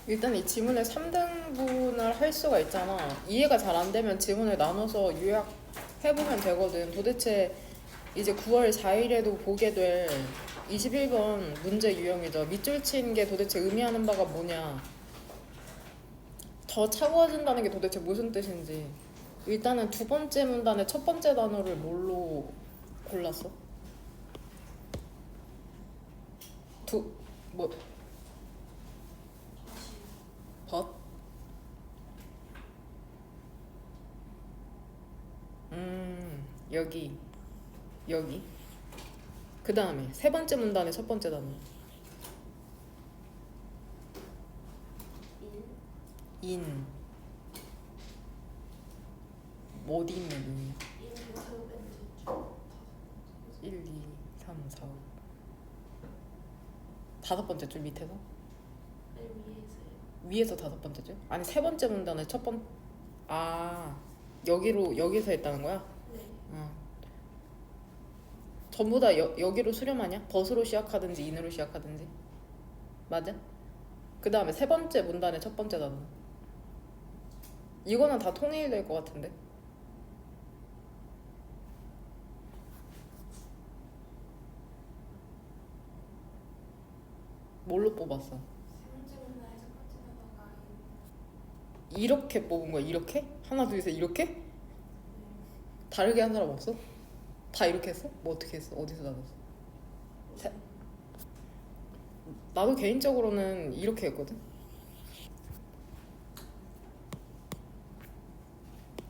일단 이 지문을 3등분을 할 수가 있잖아. 이해가 잘 안 되면 지문을 나눠서 요약해보면 되거든. 도대체 이제 9월 4일에도 보게 될 21번 문제 유형이죠. 밑줄 친 게 도대체 의미하는 바가 뭐냐. 더 차가워진다는 게 도대체 무슨 뜻인지. 일단은 두 번째 문단의 첫 번째 단어를 뭘로 골랐어? 뭐, 벗? 여기. 여기. 그 다음에 세 번째 문단의 첫 번째 단어. 인. 어디 있는 인이야? 1, 2, 3, 4, 5. 다섯 번째 줄 밑에서? 위에서 다섯 번째 줄? 아니 세 번째 문단의 첫 번. 아, 여기서 했다는 거야? 네. 전부 다 여기로 수렴하냐? 벗으로 시작하든지 인으로 시작하든지. 맞아? 그 다음에 세 번째 문단의 첫 번째 단어. 이거는 다 통일될 것 같은데. 뭘로 뽑았어? 세 번째 문단의 첫 번째 단어가 이렇게 뽑은 거야? 이렇게? 하나 둘 셋 이렇게? 다르게 한 사람 없어? 다 이렇게 했어? 뭐 어떻게 했어? 어디서 나눴어? 나도 개인적으로는 이렇게 했거든.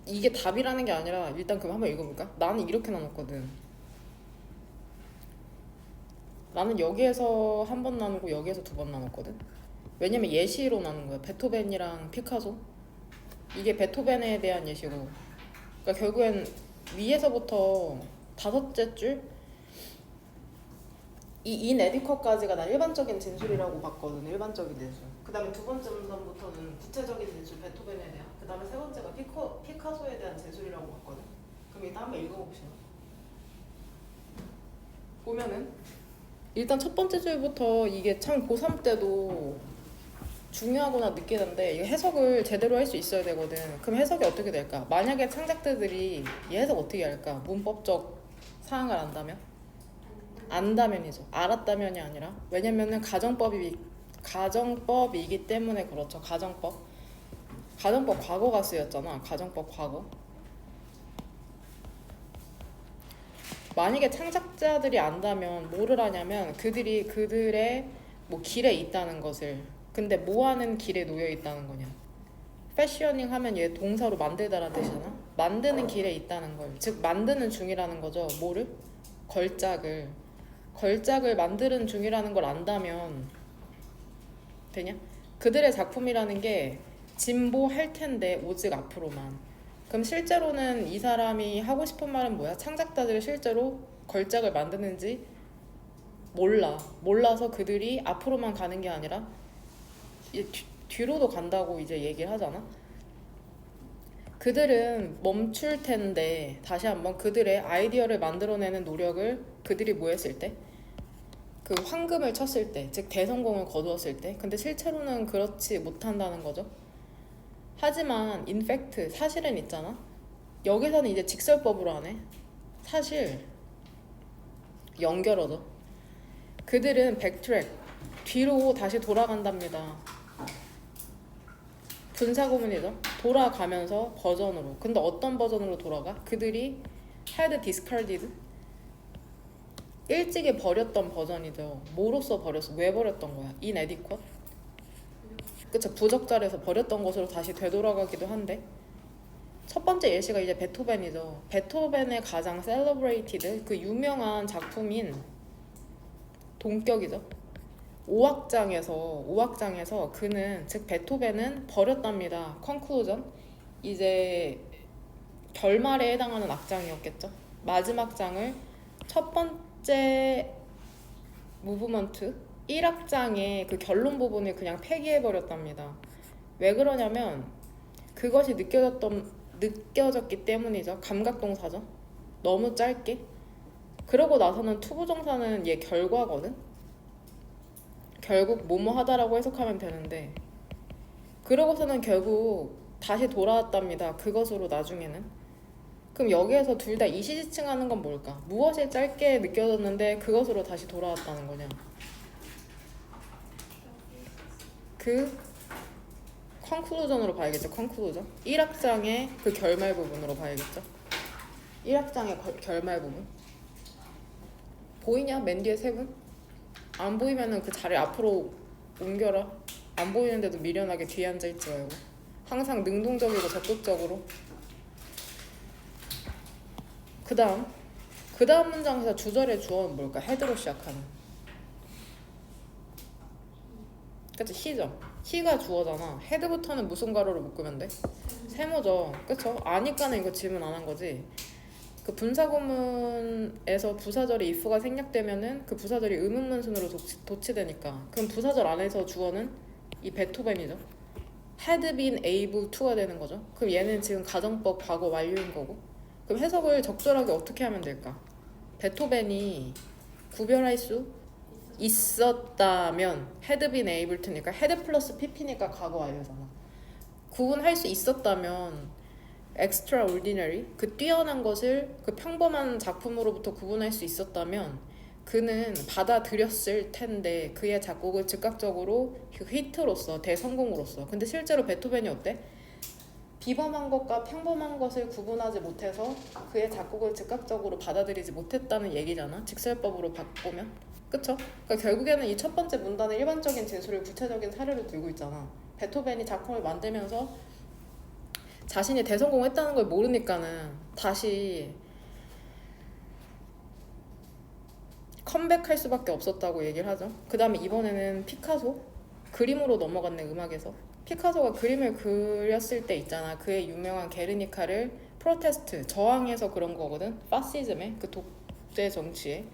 이게 답이라는 게 아니라 일단 그럼 한번 읽어볼까? 나는 이렇게 나눴거든. 나는 여기에서 한 번 나누고 여기에서 두 번 나눴거든. 왜냐면 예시로 나눈 거야. 베토벤이랑 피카소. 이게 베토벤에 대한 예시고. 그러니까 결국엔 위에서부터 다섯째 줄, 이 인에디컷까지가 나 일반적인 진술이라고 봤거든. 일반적인 진술. 그 다음에 두 번째 문단부터는 구체적인 진술, 베토벤에 대한. 그 다음에 세 번째가 피카소에 대한 진술이라고 봤거든. 그럼 일단 한번 읽어봅시다. 보면은 일단 첫 번째 줄부터 이게 참 고3 때도 중요하구나 느끼는데 이거 해석을 제대로 할 수 있어야 되거든. 그럼 해석이 어떻게 될까? 만약에 창작자들이 이 해석 어떻게 할까? 문법적 사항을 안다면? 안다면이죠. 알았다면이 아니라. 왜냐면은 가정법이기 때문에 그렇죠. 가정법 과거가 쓰였잖아. 가정법 과거. 만약에 창작자들이 안다면 뭐를 하냐면 그들의 뭐 길에 있다는 것을. 근데 뭐 하는 길에 놓여 있다는 거냐? 패셔닝 하면 얘 동사로 만들다라는 뜻이잖아. 만드는 길에 있다는 걸. 즉 만드는 중이라는 거죠. 뭐를? 걸작을 만드는 중이라는 걸 안다면 되냐? 그들의 작품이라는 게 진보할 텐데 오직 앞으로만. 그럼 실제로는 이 사람이 하고 싶은 말은 뭐야? 창작자들이 실제로 걸작을 만드는지 몰라서 그들이 앞으로만 가는 게 아니라 뒤로도 간다고 이제 얘기를 하잖아. 그들은 멈출 텐데 다시 한번 그들의 아이디어를 만들어내는 노력을 그들이 뭐 했을 때? 그 황금을 쳤을 때, 즉 대성공을 거두었을 때. 근데 실제로는 그렇지 못한다는 거죠. 하지만 인팩트 사실은 있잖아. 여기서는 이제 직설법으로 하네. 사실 연결어죠. 그들은 백트랙 뒤로 다시 돌아간답니다. 분사구문이죠. 돌아가면서 버전으로. 근데 어떤 버전으로 돌아가? 그들이 had discarded 일찍이 버렸던 버전이죠. 뭐로써 버렸어? 왜 버렸던 거야? inadequate? 그쵸. 부적절해서 버렸던 것으로 다시 되돌아가기도 한데 첫 번째 예시가 이제 베토벤이죠. 베토벤의 가장 celebrated 그 유명한 작품인 동격이죠. 5악장에서 그는 즉 베토벤은 버렸답니다. conclusion 이제 결말에 해당하는 악장이었겠죠. 마지막 장을 첫 번째 무브먼트 1악장의 그 결론 부분을 그냥 폐기해버렸답니다. 왜 그러냐면 그것이 느껴졌기 때문이죠. 감각동사죠. 너무 짧게. 그러고 나서는 투부정사는 얘 결과거든. 결국 뭐뭐 하다라고 해석하면 되는데 그러고서는 결국 다시 돌아왔답니다. 그것으로 나중에는. 그럼 여기에서 둘 다 이시지칭하는 건 뭘까? 무엇이 짧게 느껴졌는데 그것으로 다시 돌아왔다는 거냐? 그 컨클루전으로 봐야겠죠. 컨클루전. 1악장의 그 결말 부분으로 봐야겠죠. 1악장의 결말 부분. 보이냐? 맨 뒤에 세 분? 안 보이면은 그 자리 앞으로 옮겨라. 안 보이는데도 미련하게 뒤에 앉아있지 말고. 항상 능동적이고 적극적으로. 그 다음 문장에서 주절의 주어는 뭘까? 헤드로 시작하는. 그치? he죠. he가 주어잖아. 헤드부터는 무슨 가로로 묶으면 돼? 세모죠. 그쵸? 아니까는 이거 질문 안 한 거지. 그 분사구문에서 부사절이 if가 생략되면은 그 부사절이 의문문순으로 도치되니까. 그럼 부사절 안에서 주어는 이 베토벤이죠. had been able to가 되는 거죠. 그럼 얘는 지금 가정법 과거 완료인 거고. 그럼 해석을 적절하게 어떻게 하면 될까? 베토벤이 구별할 수 있었다면 had been able to니까 had 플러스 pp니까 과거 완료잖아. 구분할 수 있었다면 extraordinary, 그 뛰어난 것을 그 평범한 작품으로부터 구분할 수 있었다면 그는 받아들였을 텐데 그의 작곡을 즉각적으로 히트로서 대성공으로서. 근데 실제로 베토벤이 어때? 비범한 것과 평범한 것을 구분하지 못해서 그의 작곡을 즉각적으로 받아들이지 못했다는 얘기잖아. 직설법으로 바꾸면. 그쵸? 그러니까 결국에는 이 첫 번째 문단의 일반적인 진술을 구체적인 사례로 들고 있잖아. 베토벤이 작품을 만들면서 자신이 대성공했다는 걸 모르니까는 다시 컴백할 수밖에 없었다고 얘기를 하죠. 그 다음에 이번에는 피카소 그림으로 넘어갔네. 음악에서 피카소가 그림을 그렸을 때 있잖아. 그의 유명한 게르니카를 프로테스트 저항해서 그런 거거든. 파시즘의 그 독재 정치에.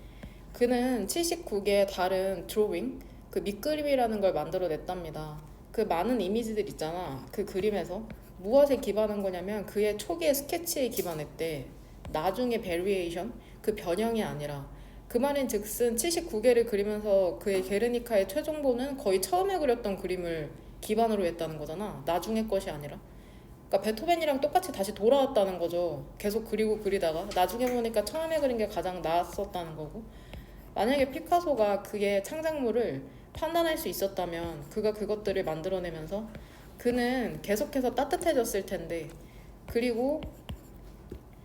그는 79개의 다른 드로잉 그 밑그림이라는 걸 만들어냈답니다. 그 많은 이미지들 있잖아. 그 그림에서 무엇에 기반한 거냐면 그의 초기의 스케치에 기반했대. 나중에 베리에이션 그 변형이 아니라. 그 말인 즉슨 79개를 그리면서 그의 게르니카의 최종본은 거의 처음에 그렸던 그림을 기반으로 했다는 거잖아. 나중에 것이 아니라. 그러니까 베토벤이랑 똑같이 다시 돌아왔다는 거죠. 계속 그리고 그리다가 나중에 보니까 처음에 그린 게 가장 나았었다는 거고. 만약에 피카소가 그의 창작물을 판단할 수 있었다면 그가 그것들을 만들어내면서 그는 계속해서 따뜻해졌을 텐데 그리고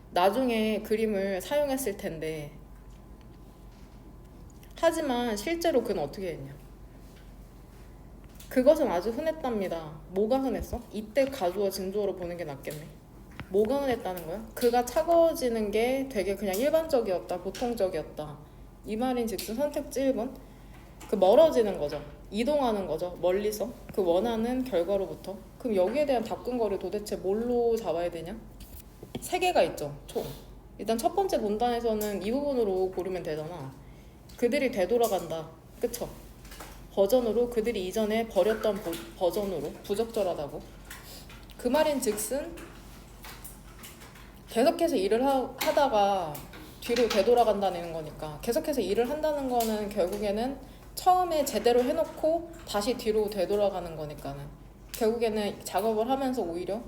나중에 그림을 사용했을 텐데 하지만 실제로 그는 어떻게 했냐? 그것은 아주 흔했답니다. 뭐가 흔했어? 이때 가주어 증조어로 보는 게 낫겠네. 뭐가 흔했다는 거야? 그가 차가워지는 게 되게 그냥 일반적이었다. 보통적이었다. 이 말인 즉슨 선택지 1번. 그 멀어지는 거죠. 이동하는 거죠. 멀리서 그 원하는 결과로부터. 그럼 여기에 대한 답근거리 도대체 뭘로 잡아야 되냐? 3개가 있죠. 총. 일단 첫 번째 문단에서는 이 부분으로 고르면 되잖아. 그들이 되돌아간다. 그쵸? 버전으로 그들이 이전에 버렸던 버전으로 부적절하다고. 그 말인 즉슨 계속해서 일을 하다가 뒤로 되돌아간다는 거니까. 계속해서 일을 한다는 거는 결국에는 처음에 제대로 해놓고 다시 뒤로 되돌아가는 거니까는 결국에는 작업을 하면서 오히려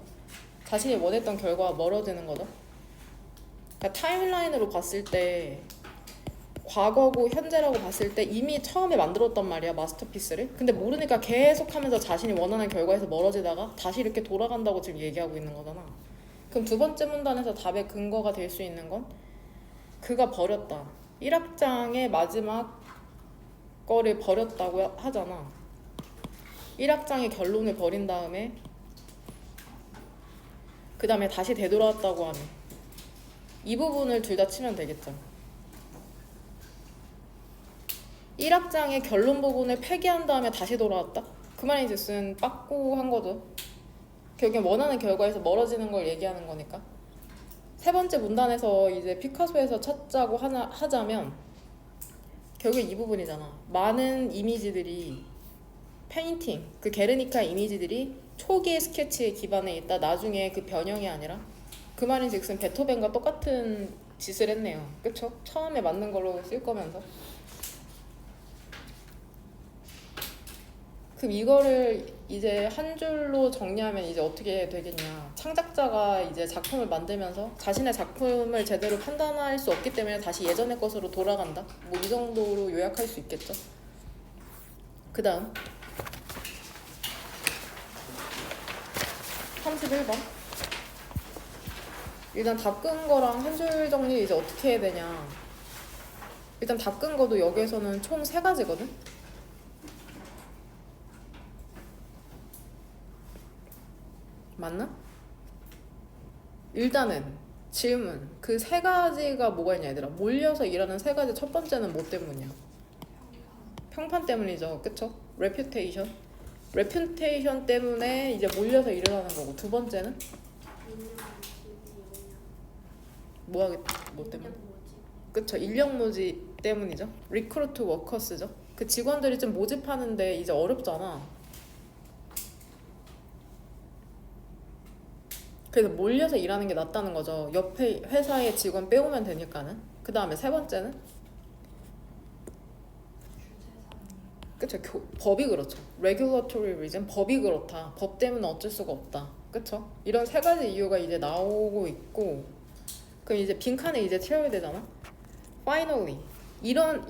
자신이 원했던 결과와 멀어지는 거죠. 그러니까 타임라인으로 봤을 때 과거고 현재라고 봤을 때 이미 처음에 만들었단 말이야, 마스터피스를. 근데 모르니까 계속하면서 자신이 원하는 결과에서 멀어지다가 다시 이렇게 돌아간다고 지금 얘기하고 있는 거잖아. 그럼 두 번째 문단에서 답의 근거가 될 수 있는 건 그가 버렸다. 1악장의 마지막 거를 버렸다고 하잖아. 1악장의 결론을 버린 다음에 그 다음에 다시 되돌아왔다고 하네. 이 부분을 둘 다 치면 되겠죠. 1악장의 결론 부분을 폐기한 다음에 다시 돌아왔다? 그 말인 즉슨 빠꾸한 거죠. 결국엔 원하는 결과에서 멀어지는 걸 얘기하는 거니까. 세 번째 문단에서 이제 피카소에서 찾자고 하자면 결국에 이 부분이잖아. 많은 이미지들이 페인팅, 그 게르니카 이미지들이 초기의 스케치에 기반해 있다. 나중에 그 변형이 아니라. 그 말인 즉슨 베토벤과 똑같은 짓을 했네요. 그쵸? 처음에 맞는 걸로 쓸 거면서. 그럼 이거를 이제 한 줄로 정리하면 이제 어떻게 되겠냐. 창작자가 이제 작품을 만들면서 자신의 작품을 제대로 판단할 수 없기 때문에 다시 예전의 것으로 돌아간다. 뭐 이 정도로 요약할 수 있겠죠. 그 다음 31번. 일단 답근 거랑 한 줄 정리 이제 어떻게 해야 되냐. 일단 답근 거도 여기에서는 총 3가지거든. 맞나? 일단은 질문. 그 3가지가 뭐가 있냐 얘들아. 몰려서 일하는 3가지. 첫 번째는 뭐 때문이야? 평판 때문이죠. 그쵸? 레퓨테이션. 레퓨테이션 때문에 이제 몰려서 일을 하는 거고. 두 번째는 뭐 때문에? 그쵸? 인력 모집 때문이죠. 리크루트 워커스죠. 그 직원들이 좀 모집하는데 이제 어렵잖아. 그래서 몰려서 일하는 게 낫다는 거죠. 옆에 회사에 직원 빼오면 되니까는. 그 다음에 3번째는 그쵸? 법이 그렇죠. Regulatory reason. 법이 그렇다. 법 때문에 어쩔 수가 없다. 그쵸? 이런 3가지 이유가 이제 나오고 있고, 그럼 이제 빈칸에 이제 채워야 되잖아. Finally. 이런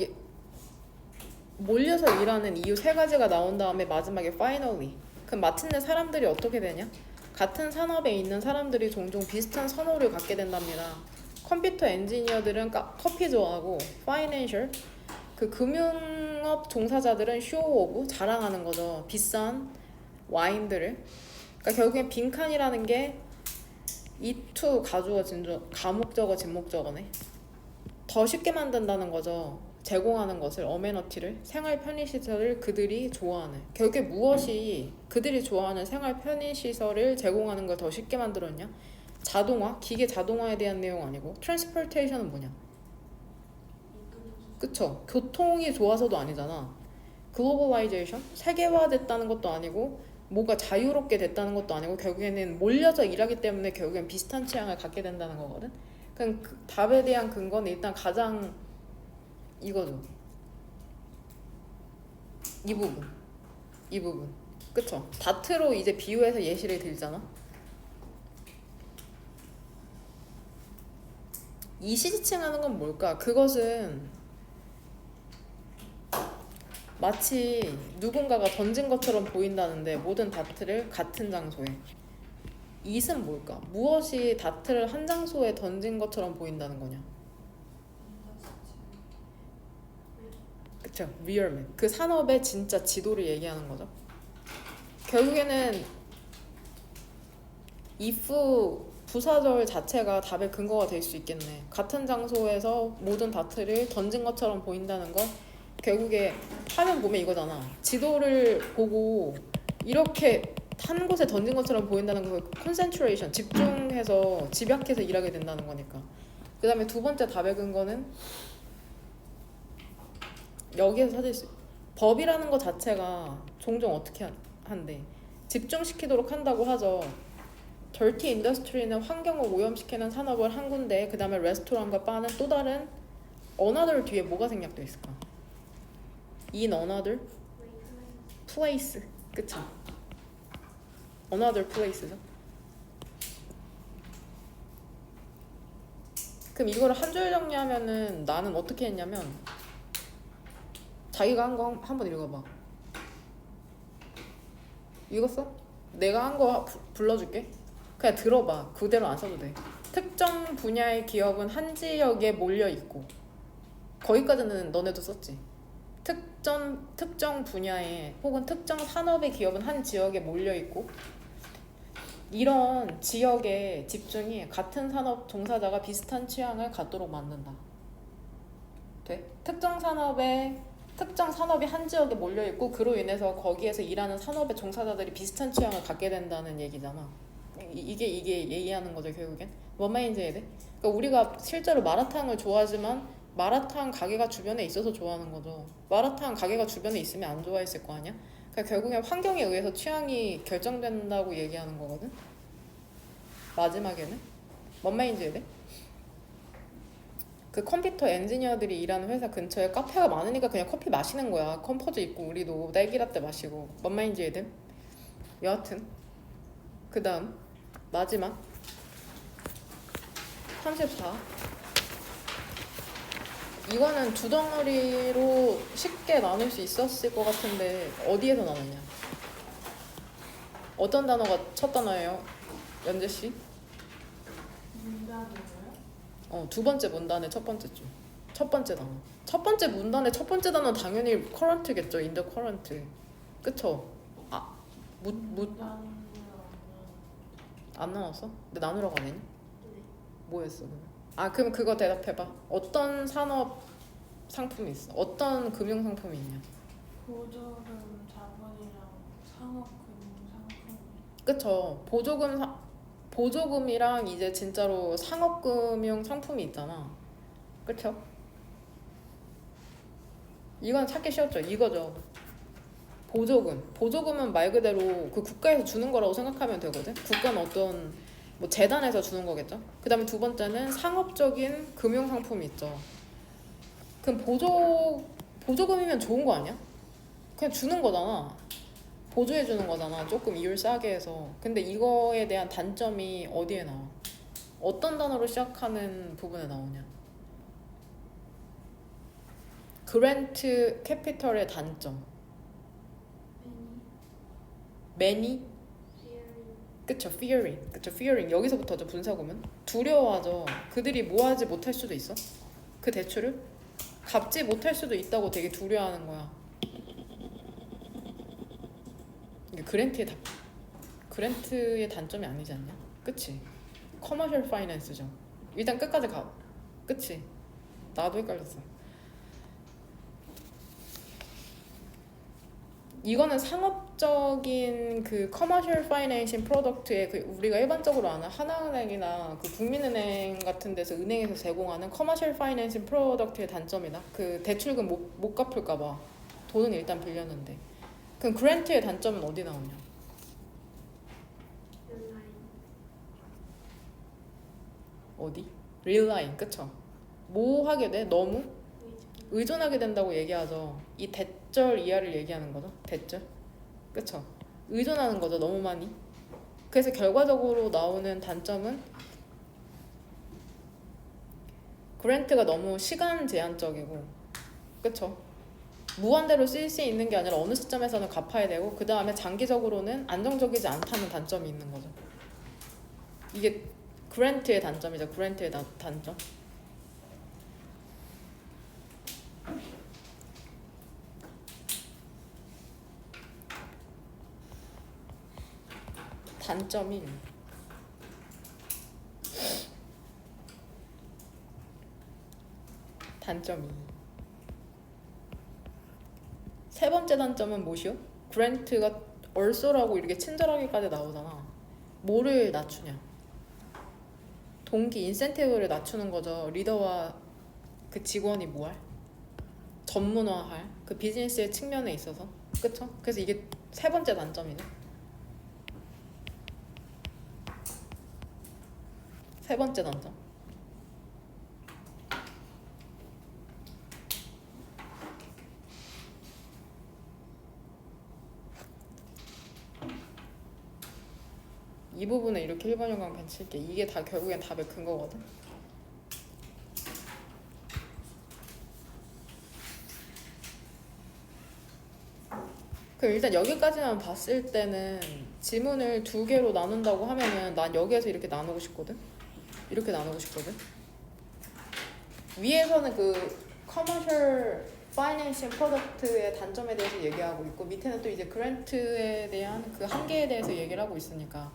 몰려서 일하는 이유 3가지가 나온 다음에 마지막에 finally. 그럼 마침내 사람들이 어떻게 되냐? 같은 산업에 있는 사람들이 종종 비슷한 선호를 갖게 된답니다. 컴퓨터 엔지니어들은 커피 좋아하고, 파이낸셜 그 금융업 종사자들은 쇼오브 자랑하는 거죠. 비싼 와인들을. 그러니까 결국엔 빈칸이라는 게 이투 가주어 가목적어 진목적어네. 더 쉽게 만든다는 거죠. 제공하는 것을 어메너티를 생활 편의시설을 그들이 좋아하는. 결국에 무엇이 그들이 좋아하는 생활 편의시설을 제공하는 걸 더 쉽게 만들었냐? 자동화, 기계 자동화에 대한 내용 아니고 트랜스포테이션은 뭐냐? 그쵸? 교통이 좋아서도 아니잖아. 글로벌라이제이션, 세계화됐다는 것도 아니고 뭐가 자유롭게 됐다는 것도 아니고 결국에는 몰려서 일하기 때문에 결국엔 비슷한 취향을 갖게 된다는 거거든. 그럼 그 답에 대한 근거는 일단 가장 이거죠. 이 부분. 그쵸? 다트로 이제 비유해서 예시를 들잖아. 이시지칭 하는 건 뭘까? 그것은 마치 누군가가 던진 것처럼 보인다는데 모든 다트를 같은 장소에. it은 뭘까? 무엇이 다트를 한 장소에 던진 것처럼 보인다는 거냐? 그쵸? 리얼맨. 그 산업의 진짜 지도를 얘기하는 거죠. 결국에는 if 부사절 자체가 답의 근거가 될 수 있겠네. 같은 장소에서 모든 다트를 던진 것처럼 보인다는 건 결국에 화면 보면 이거잖아. 지도를 보고 이렇게 한 곳에 던진 것처럼 보인다는 거 concentration, 집중해서 집약해서 일하게 된다는 거니까. 그 다음에 두 번째 답의 근거는 여기에서 찾을 수 법이라는 것 자체가 종종 어떻게 한대 집중시키도록 한다고 하죠. dirty industry는 환경을 오염시키는 산업을 한 군데, 그 다음에 레스토랑과 바는 또 다른 another 뒤에 뭐가 생략되어 있을까? in another place. 그쵸? another place죠. 그럼 이거를 한 줄 정리하면은 나는 어떻게 했냐면 자기가 한 거 한번 읽어봐. 읽었어? 내가 한 거 불러줄게. 그냥 들어봐. 그대로 안 써도 돼. 특정 분야의 기업은 한 지역에 몰려 있고. 거기까지는 너네도 썼지. 특정 분야에 혹은 특정 산업의 기업은 한 지역에 몰려 있고. 이런 지역의 집중이 같은 산업 종사자가 비슷한 취향을 갖도록 만든다. 돼? 특정 산업이 한 지역에 몰려 있고 그로 인해서 거기에서 일하는 산업의 종사자들이 비슷한 취향을 갖게 된다는 얘기잖아. 이게 얘기하는 거죠 결국엔. 뭔 말인지 이해돼? 그러니까 우리가 실제로 마라탕을 좋아하지만 마라탕 가게가 주변에 있어서 좋아하는 거죠. 마라탕 가게가 주변에 있으면 안 좋아했을 거 아니야? 그러니까 결국엔 환경에 의해서 취향이 결정된다고 얘기하는 거거든. 마지막에는 뭔 말인지 이해돼? 그 컴퓨터 엔지니어들이 일하는 회사 근처에 카페가 많으니까 그냥 커피 마시는 거야. 컴포즈 있고 우리도 딸기라떼 마시고. 뭔 말인지 얘들? 여하튼 그 다음 마지막 34. 이거는 두 덩어리로 쉽게 나눌 수 있었을 것 같은데 어디에서 나눴냐? 어떤 단어가 첫 단어예요? 연재씨? 문단어요? 두 번째 문단의 첫 번째 줄. 첫 번째 단어. 첫 번째 문단의 첫 번째 단어는 당연히 current겠죠. in the current. 그쵸? 문단어는 안 나눴어? 근데 나누라고 안 했니? 네. 뭐 했어 그럼? 그럼 그거 대답해봐. 어떤 산업 상품이 있어? 어떤 금융 상품이 있냐? 보조금 자본이랑 상업금융 상품. 그쵸? 보조금이랑 이제 진짜로 상업금융 상품이 있잖아. 그쵸? 이건 찾기 쉬웠죠. 이거죠. 보조금은 말 그대로 그 국가에서 주는 거라고 생각하면 되거든. 국가는 어떤 뭐 재단에서 주는 거겠죠. 그 다음에 두 번째는 상업적인 금융 상품이 있죠. 그럼 보조금이면 좋은 거 아니야? 그냥 주는 거잖아. 보조해 주는 거잖아. 조금 이율 싸게 해서. 근데 이거에 대한 단점이 어디에 나와? 어떤 단어로 시작하는 부분에 나오냐? 그랜트 캐피털의 단점. many? 그쵸, fearing. 여기서부터죠, 분사구문. 두려워하죠. 그들이 뭐 하지 못할 수도 있어. 그 대출을 갚지 못할 수도 있다고 되게 두려워하는 거야. 이게 그랜트의 단점이 아니지 않냐? 그치? 커머셜 파이낸스죠. 일단 끝까지 가. 그치? 나도 헷갈렸어. 이거는 상업적인 그 커머셜 파이낸싱 프로덕트의 그 우리가 일반적으로 아는 하나은행이나 그 국민은행 같은 데서 은행에서 제공하는 커머셜 파이낸싱 프로덕트의 단점이다. 그 대출금 못 갚을까 봐 돈은 일단 빌렸는데. 그럼 그랜트의 단점은 어디 나오냐? 어디? 릴라인. 그쵸? 뭐 하게 돼? 너무 의존하게 된다고 얘기하죠. 이 대절 이하를 얘기하는 거죠. 대절. 그쵸? 의존하는 거죠. 너무 많이. 그래서 결과적으로 나오는 단점은 그랜트가 너무 시간 제한적이고, 그쵸? 무한대로 쓸 수 있는 게 아니라 어느 시점에서는 갚아야 되고, 그 다음에 장기적으로는 안정적이지 않다는 단점이 있는 거죠. 이게 그랜트의 단점이죠. 그랜트의 단점. 단점이 세 번째 단점은 무엇이요? 그랜트가 얼쏘라고 이렇게 친절하게까지 나오잖아. 뭐를 낮추냐? 동기 인센티브를 낮추는 거죠. 리더와 그 직원이 뭐 할? 전문화할 그 비즈니스의 측면에 있어서. 그쵸? 그래서 이게 세 번째 단점이네. 세 번째 단점. 이 부분에 이렇게 1번 영광 벤칠게. 이게 다 결국엔 답의 근거거든. 그럼 일단 여기까지만 봤을 때는 지문을 두 개로 나눈다고 하면은 난 여기에서 이렇게 나누고 싶거든. 이렇게 나누고 싶거든. 위에서는 그 커머셜 파이낸싱 프로덕트의 단점에 대해서 얘기하고 있고, 밑에는 또 이제 그랜트에 대한 그 한계에 대해서 얘기를 하고 있으니까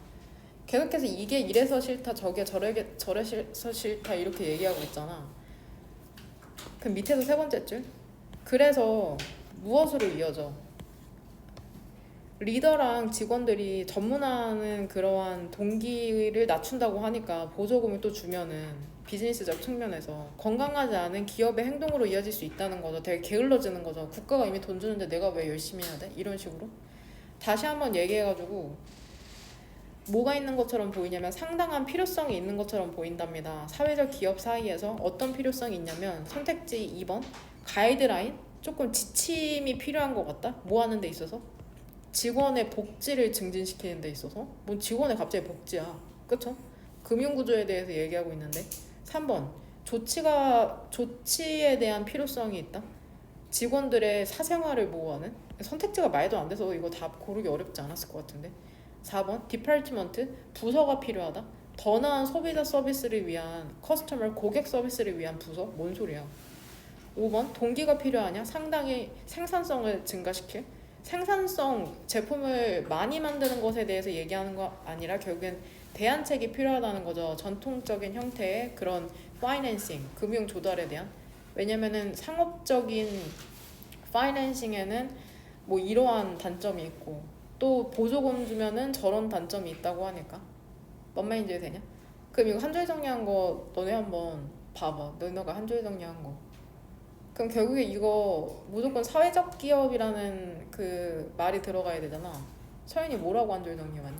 계속해서 이게 이래서 싫다, 저게 저래서 싫다 이렇게 얘기하고 있잖아. 그럼 밑에서 세 번째 줄. 그래서 무엇으로 이어져? 리더랑 직원들이 전문화하는 그러한 동기를 낮춘다고 하니까 보조금을 또 주면은 비즈니스적 측면에서 건강하지 않은 기업의 행동으로 이어질 수 있다는 거죠. 되게 게을러지는 거죠. 국가가 이미 돈 주는데 내가 왜 열심히 해야 돼? 이런 식으로. 다시 한번 얘기해가지고 뭐가 있는 것처럼 보이냐면 상당한 필요성이 있는 것처럼 보인답니다. 사회적 기업 사이에서 어떤 필요성이 있냐면 선택지 2번 가이드라인 조금 지침이 필요한 것 같다. 뭐 하는 데 있어서? 직원의 복지를 증진시키는 데 있어서. 뭔 직원의 갑자기 복지야. 그쵸? 금융구조에 대해서 얘기하고 있는데 3번 조치에 대한 필요성이 있다. 직원들의 사생활을 보호하는. 선택지가 말도 안 돼서 이거 다 고르기 어렵지 않았을 것 같은데. 4번 디파트먼트 부서가 필요하다. 더 나은 소비자 서비스를 위한 커스터머 고객 서비스를 위한 부서? 뭔 소리야. 5번 동기가 필요하냐? 상당히 생산성을 증가시킬. 생산성 제품을 많이 만드는 것에 대해서 얘기하는 거 아니라 결국엔 대안책이 필요하다는 거죠. 전통적인 형태의 그런 파이낸싱, 금융 조달에 대한. 왜냐면은 상업적인 파이낸싱에는 뭐 이러한 단점이 있고 또 보조금 주면은 저런 단점이 있다고 하니까. 뭔 말인지 되냐? 그럼 이거 한 줄 정리한 거 너네 한번 봐봐. 너네가 한 줄 정리한 거. 그럼 결국에 이거 무조건 사회적 기업이라는 그 말이 들어가야 되잖아. 서연이 뭐라고 한 줄 정리해봤냐?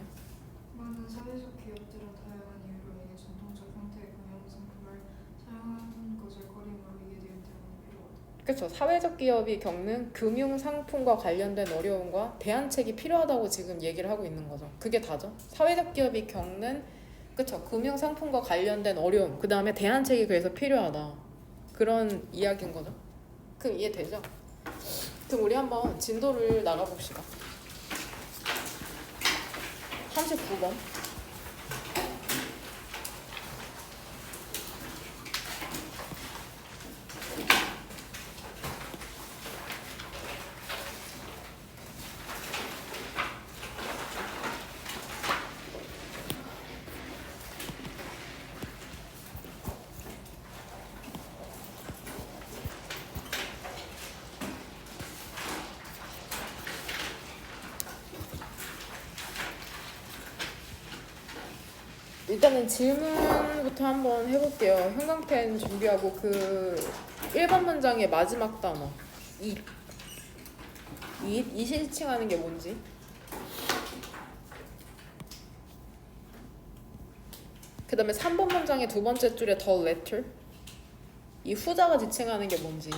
많은 사회적 기업들은 다양한 이유로 인해 전통적 형태의 금융 상품을 사용하는 것을 거리므로 이에 대한 대응이 필요하다. 그렇죠. 사회적 기업이 겪는 금융 상품과 관련된 어려움과 대안책이 필요하다고 지금 얘기를 하고 있는 거죠. 그게 다죠. 사회적 기업이 겪는 그렇죠. 금융 상품과 관련된 어려움, 그 다음에 대안책이 그래서 필요하다. 그런 이야기인 거죠. 그럼 이해되죠? 그럼 우리 한번 진도를 나가봅시다. 39번. 일단은 질문부터 한번 해볼게요. 형광펜 준비하고 그 1번 문장의 마지막 단어 이 실칭하는 게 뭔지. 그 다음에 3번 문장의 두 번째 줄에 the letter 이 후자가 지칭하는 게 뭔지.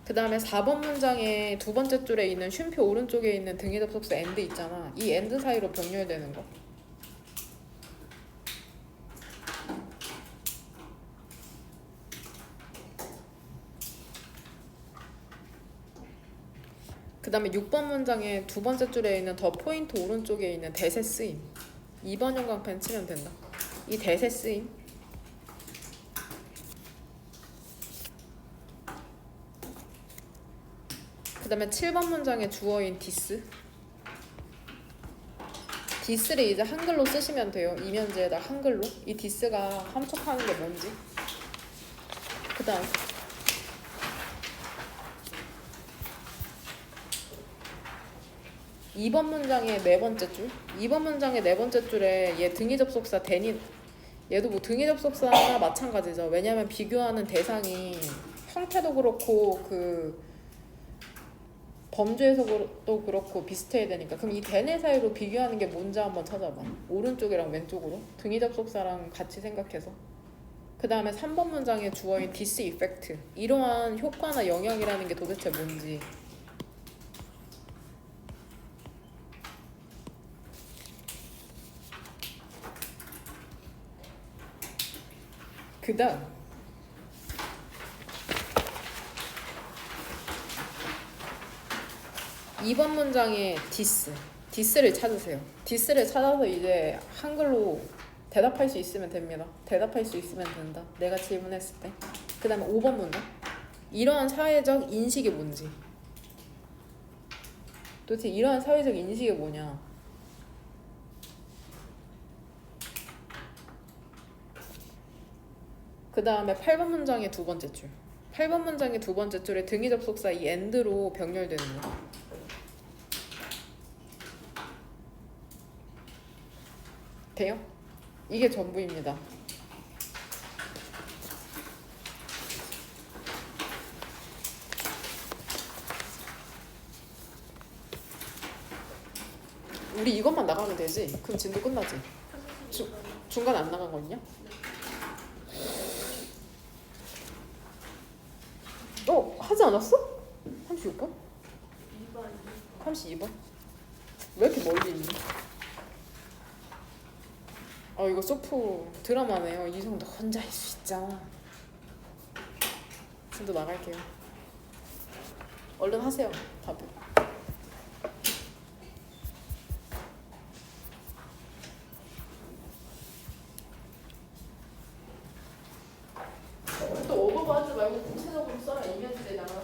그 다음에 4번 문장의 두 번째 줄에 있는 쉼표 오른쪽에 있는 등위 접속사 and 있잖아. 이 and 사이로 병렬되는 거. 그 다음에 6번 문장의 두 번째 줄에 있는 더 포인트 오른쪽에 있는 대세 쓰임. 2번 형광펜 치면 된다. 이 대세 쓰임. 그 다음에 7번 문장의 주어인 디스. 디스를 이제 한글로 쓰시면 돼요. 이면지에다 한글로. 이 디스가 함축하는 게 뭔지. 그 다음 2번 문장의 네 번째 줄. 2번 문장의 네 번째 줄에 얘 등위 접속사 대니. 얘도 뭐 등위 접속사나 마찬가지죠. 왜냐면 비교하는 대상이 형태도 그렇고 그 범주에서도 그렇고 비슷해야 되니까. 그럼 이 대내 사이로 비교하는 게 뭔지 한번 찾아봐. 오른쪽이랑 왼쪽으로 등위 접속사랑 같이 생각해서. 그 다음에 3번 문장의 주어인 this effect 이러한 효과나 영향이라는 게 도대체 뭔지. 그 다음 2번 문장의 디스를 찾으세요. 디스를 찾아서 이제 한글로 대답할 수 있으면 됩니다. 대답할 수 있으면 된다. 내가 질문했을 때. 그 다음에 5번 문장. 이러한 사회적 인식이 뭔지. 도대체 이러한 사회적 인식이 뭐냐. 그 다음에 8번 문장의 두 번째 줄. 8번 문장의 두 번째 줄에 등위 접속사 이 and로 병렬되는 거. 돼요? 이게 전부입니다. 우리 이것만 나가면 되지. 그럼 진도 끝나지. 주- 중간에 안 나간 거 있냐? 하지 않았어? 36번? 2번 32번? 왜 이렇게 멀리 있니? 이거 소프 드라마네요. 이성도 혼자일 수 있잖아. 진도 나갈게요. 얼른 하세요. 다들. 또 오버가 하지 말고 구체적으로 써라. 이면지에다가.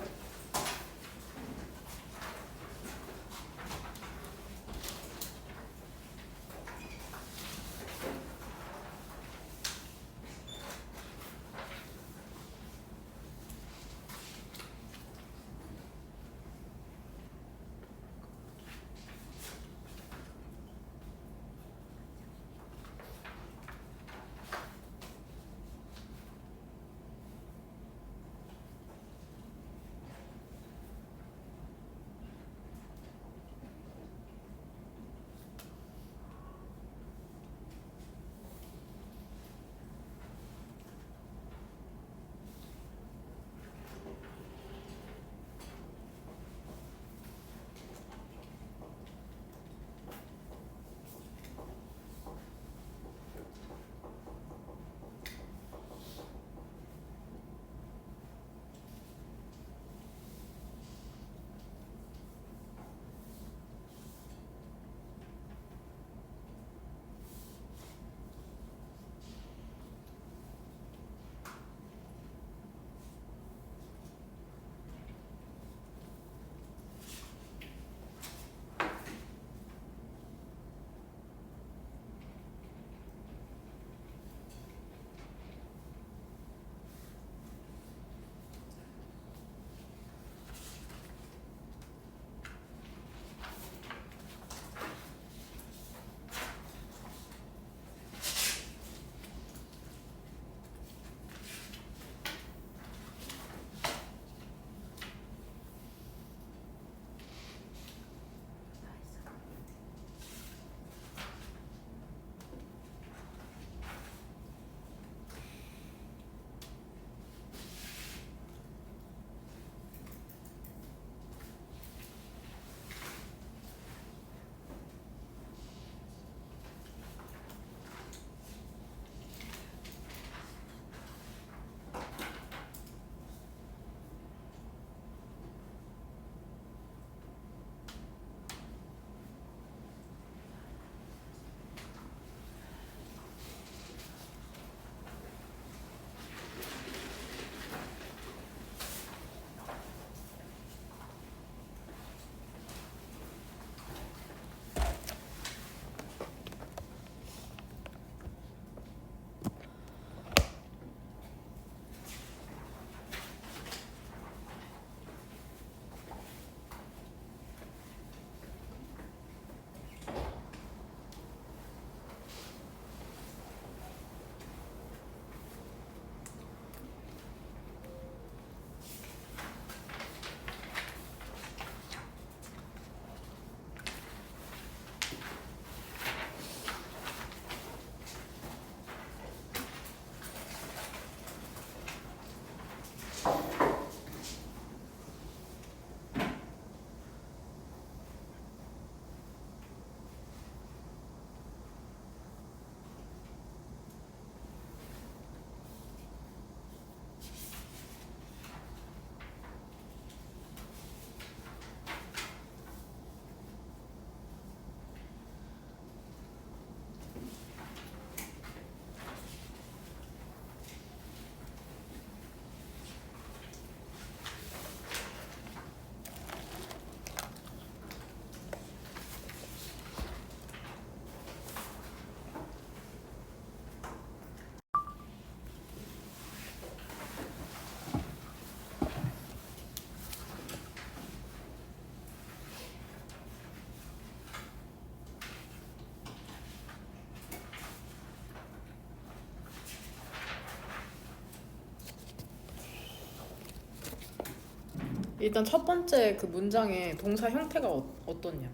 일단 첫 번째 그 문장의 동사 형태가 어떠냐?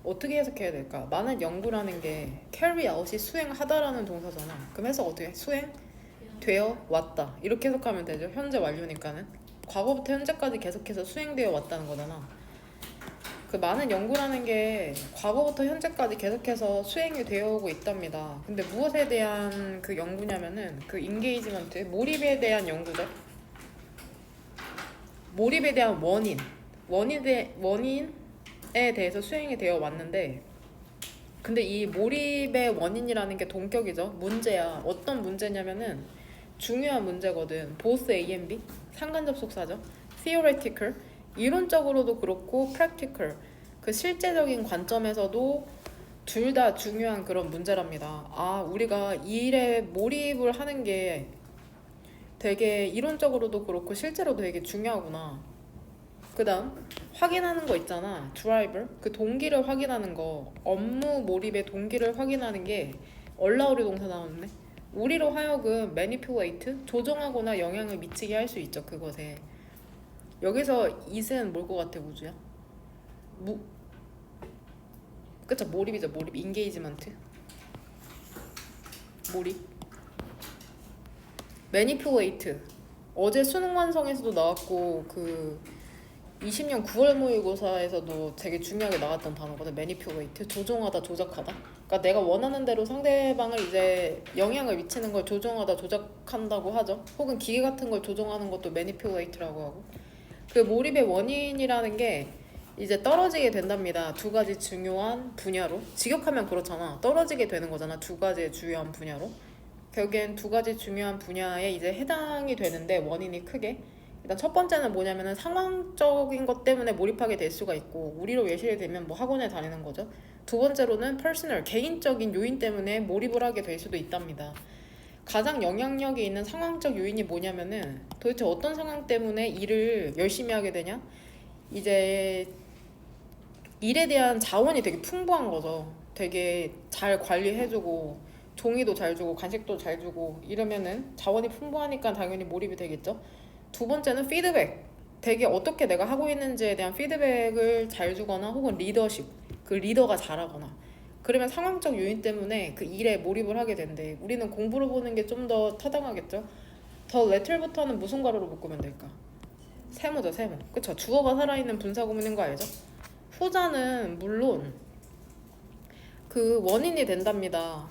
어떻게 해석해야 될까? 많은 연구라는 게 carry out이 수행하다라는 동사잖아. 그럼 해석 어떻게 해? 수행? 되어 왔다 이렇게 해석하면 되죠. 현재 완료니까는 과거부터 현재까지 계속해서 수행되어 왔다는 거잖아. 그 많은 연구라는 게 과거부터 현재까지 계속해서 수행이 되어 오고 있답니다. 근데 무엇에 대한 그 연구냐면은 그 인게이지먼트, 몰입에 대한 연구죠. 몰입에 대한 원인에 대해서 수행이 되어 왔는데, 근데 이 몰입의 원인이라는 게 동격이죠. 문제야. 어떤 문제냐면은 중요한 문제거든. both A and B 상관접속사죠. theoretical 이론적으로도 그렇고 practical 그 실제적인 관점에서도 둘 다 중요한 그런 문제랍니다. 아, 우리가 이 일에 몰입을 하는 게 되게 이론적으로도 그렇고 실제로도 되게 중요하구나. 그 다음 확인하는 거 있잖아. 드라이버 그 동기를 확인하는 거, 업무 몰입의 동기를 확인하는 게 얼라우리 동사 나오네. 우리로 하여금 manipulate 조정하거나 영향을 미치게 할 수 있죠. 그것에 여기서 it은 뭘 것 같아? 우주야? 그쵸, 몰입이죠. 몰입, 인게이지먼트 몰입. manipulate 어제 수능 완성에서도 나왔고 그 20년 9월 모의고사에서도 되게 중요하게 나왔던 단어거든. manipulate 조종하다, 조작하다. 그러니까 내가 원하는 대로 상대방을 이제 영향을 미치는 걸 조종하다, 조작한다고 하죠. 혹은 기계 같은 걸 조종하는 것도 manipulate라고 하고. 그 몰입의 원인이라는 게 이제 떨어지게 된답니다. 두 가지 중요한 분야로. 직역하면 그렇잖아. 떨어지게 되는 거잖아. 두 가지의 중요한 분야로. 결국엔 두 가지 중요한 분야에 이제 해당이 되는데 원인이 크게. 일단 첫 번째는 뭐냐면은 상황적인 것 때문에 몰입하게 될 수가 있고, 우리로 예시를 들면 뭐 학원에 다니는 거죠. 두 번째로는 퍼스널 개인적인 요인 때문에 몰입을 하게 될 수도 있답니다. 가장 영향력이 있는 상황적 요인이 뭐냐면은 도대체 어떤 상황 때문에 일을 열심히 하게 되냐? 이제 일에 대한 자원이 되게 풍부한 거죠. 되게 잘 관리해주고 종이도 잘 주고 간식도 잘 주고 이러면은 자원이 풍부하니까 당연히 몰입이 되겠죠. 두 번째는 피드백. 되게 어떻게 내가 하고 있는지에 대한 피드백을 잘 주거나 혹은 리더십. 그 리더가 잘하거나. 그러면 상황적 요인 때문에 그 일에 몰입을 하게 된대. 우리는 공부를 보는 게 좀 더 타당하겠죠. 더 레틀부터는 무슨 괄호로 묶으면 될까? 세모죠, 세모. 그쵸? 주어가 살아있는 분사구문인 거 알죠? 후자는 물론 그 원인이 된답니다.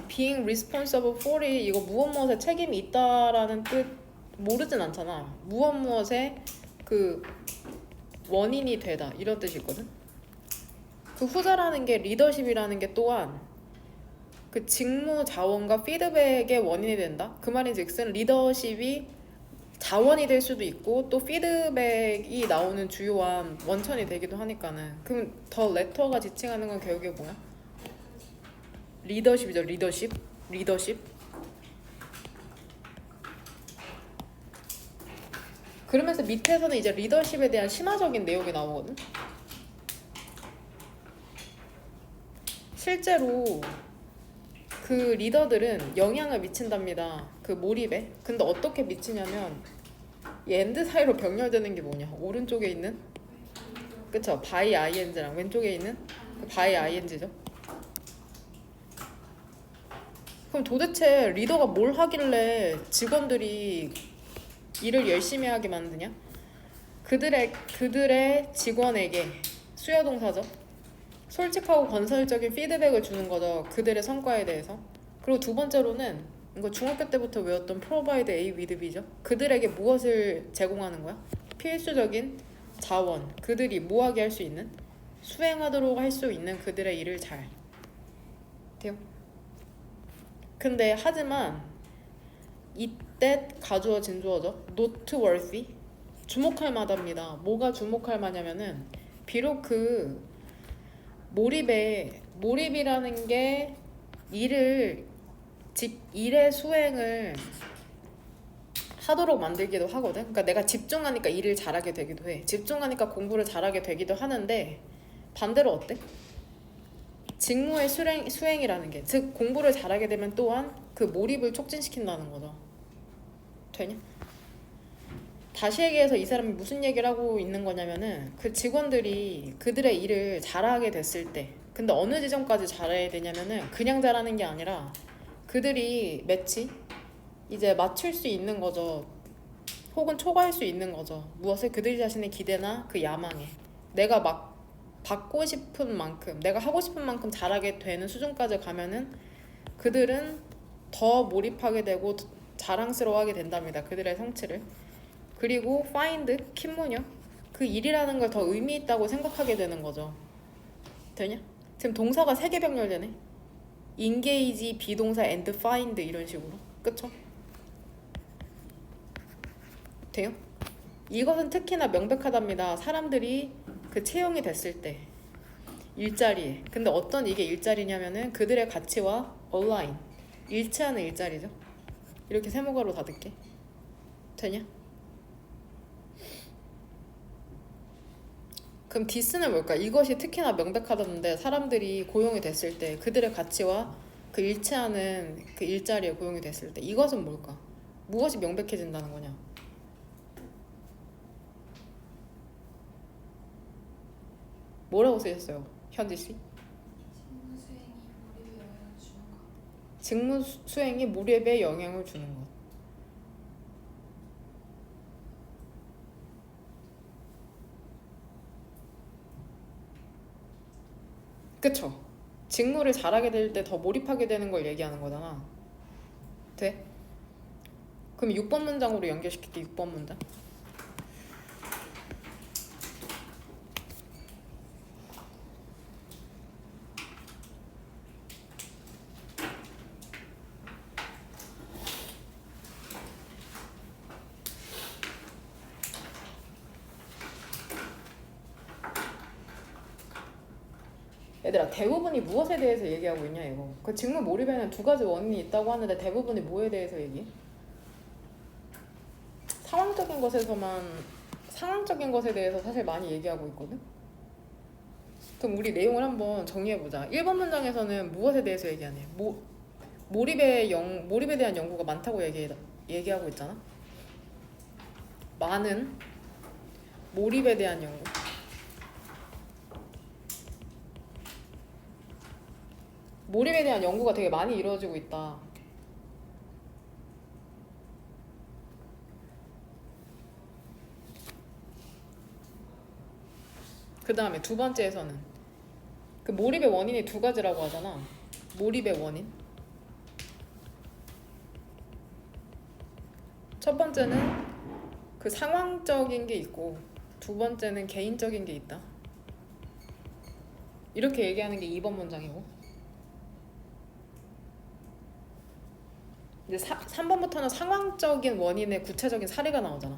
being responsible for이 이거 무엇 무엇에 책임이 있다라는 뜻 모르진 않잖아. 무엇 무엇에 그 원인이 되다 이런 뜻이 있거든. 그 후자라는 게 리더십이라는 게 또한 그 직무 자원과 피드백의 원인이 된다. 그 말인즉슨 리더십이 자원이 될 수도 있고 또 피드백이 나오는 주요한 원천이 되기도 하니까는. 그럼 더 레터가 지칭하는 건 결국에 뭐야? 리더십이죠. 리더십. 그러면서 밑에서는 이제 리더십에 대한 심화적인 내용이 나오거든. 실제로 그 리더들은 영향을 미친답니다. 그 몰입에. 근데 어떻게 미치냐면 이 엔드 사이로 병렬되는 게 뭐냐? 오른쪽에 있는 그쵸? by ing랑 왼쪽에 있는 그 by ing죠. 그럼 도대체 리더가 뭘 하길래 직원들이 일을 열심히 하게 만드냐? 그들의 직원에게 수요동사죠. 솔직하고 건설적인 피드백을 주는 거죠. 그들의 성과에 대해서. 그리고 두 번째로는 이거 중학교 때부터 외웠던 provide A with B죠. 그들에게 무엇을 제공하는 거야? 필수적인 자원. 그들이 뭐하게 할 수 있는? 수행하도록 할 수 있는 그들의 일을 잘. 돼요? 근데 하지만 이때 가주어진 주어죠. noteworthy 주목할 만합니다. 뭐가 주목할 만하냐면은 비록 그 몰입이라는 게 일의 수행을 하도록 만들기도 하거든. 그러니까 내가 집중하니까 일을 잘하게 되기도 해. 집중하니까 공부를 잘하게 되기도 하는데 반대로 어때? 직무의 수행이라는 게, 즉 공부를 잘하게 되면 또한 그 몰입을 촉진시킨다는 거죠. 되냐? 다시 얘기해서 이 사람이 무슨 얘기를 하고 있는 거냐면은 그 직원들이 그들의 일을 잘하게 됐을 때 근데 어느 지점까지 잘해야 되냐면은 그냥 잘하는 게 아니라 그들이 매치 이제 맞출 수 있는 거죠. 혹은 초과할 수 있는 거죠. 무엇을 그들 자신의 기대나 그 야망에 내가 막 받고 싶은 만큼 내가 하고 싶은 만큼 잘하게 되는 수준까지 가면은 그들은 더 몰입하게 되고 자랑스러워하게 된답니다. 그들의 성취를. 그리고 find 킴문요 그 일이라는 걸 더 의미 있다고 생각하게 되는 거죠. 되냐? 지금 동사가 3개 병렬되네. engage, 비동사 and find 이런 식으로. 그쵸? 돼요? 이것은 특히나 명백하답니다. 사람들이 그 채용이 됐을 때 일자리에. 근데 어떤 이게 일자리냐면은 그들의 가치와 align 일치하는 일자리죠. 이렇게 세모가로 닫을게. 되냐? 그럼 디스는 뭘까? 이것이 특히나 명백하다는데 사람들이 고용이 됐을 때 그들의 가치와 그 일치하는 그 일자리에 고용이 됐을 때 이것은 뭘까? 무엇이 명백해진다는 거냐? 뭐라고 쓰셨어요? 현지 씨? 직무 수행이 몰입에 영향을 주는 것. 직무 수행이 몰입에 영향을 주는 것. 그쵸? 직무를 잘하게 될 때 더 몰입하게 되는 걸 얘기하는 거잖아. 돼? 그럼 6번 문장으로 연결시킬게. 6번 문장. 얘들아 대부분이 무엇에 대해서 얘기하고 있냐 이거. 그 직무 몰입에는 2가지 원인이 있다고 하는데 대부분이 뭐에 대해서 얘기해? 상황적인 것에 대해서 사실 많이 얘기하고 있거든. 그럼 우리 내용을 한번 정리해보자. 1번 문장에서는 무엇에 대해서 얘기하네? 몰입에 대한 연구가 많다고 얘기하고 있잖아. 많은 몰입에 대한 연구. 몰입에 대한 연구가 되게 많이 이루어지고 있다. 그 다음에 2번째에서는 그 몰입의 원인이 2가지라고 하잖아. 몰입의 원인. 첫 번째는 그 상황적인 게 있고 2번째는 개인적인 게 있다. 이렇게 얘기하는 게 2번 문장이고 이제 3번부터는 상황적인 원인의 구체적인 사례가 나오잖아.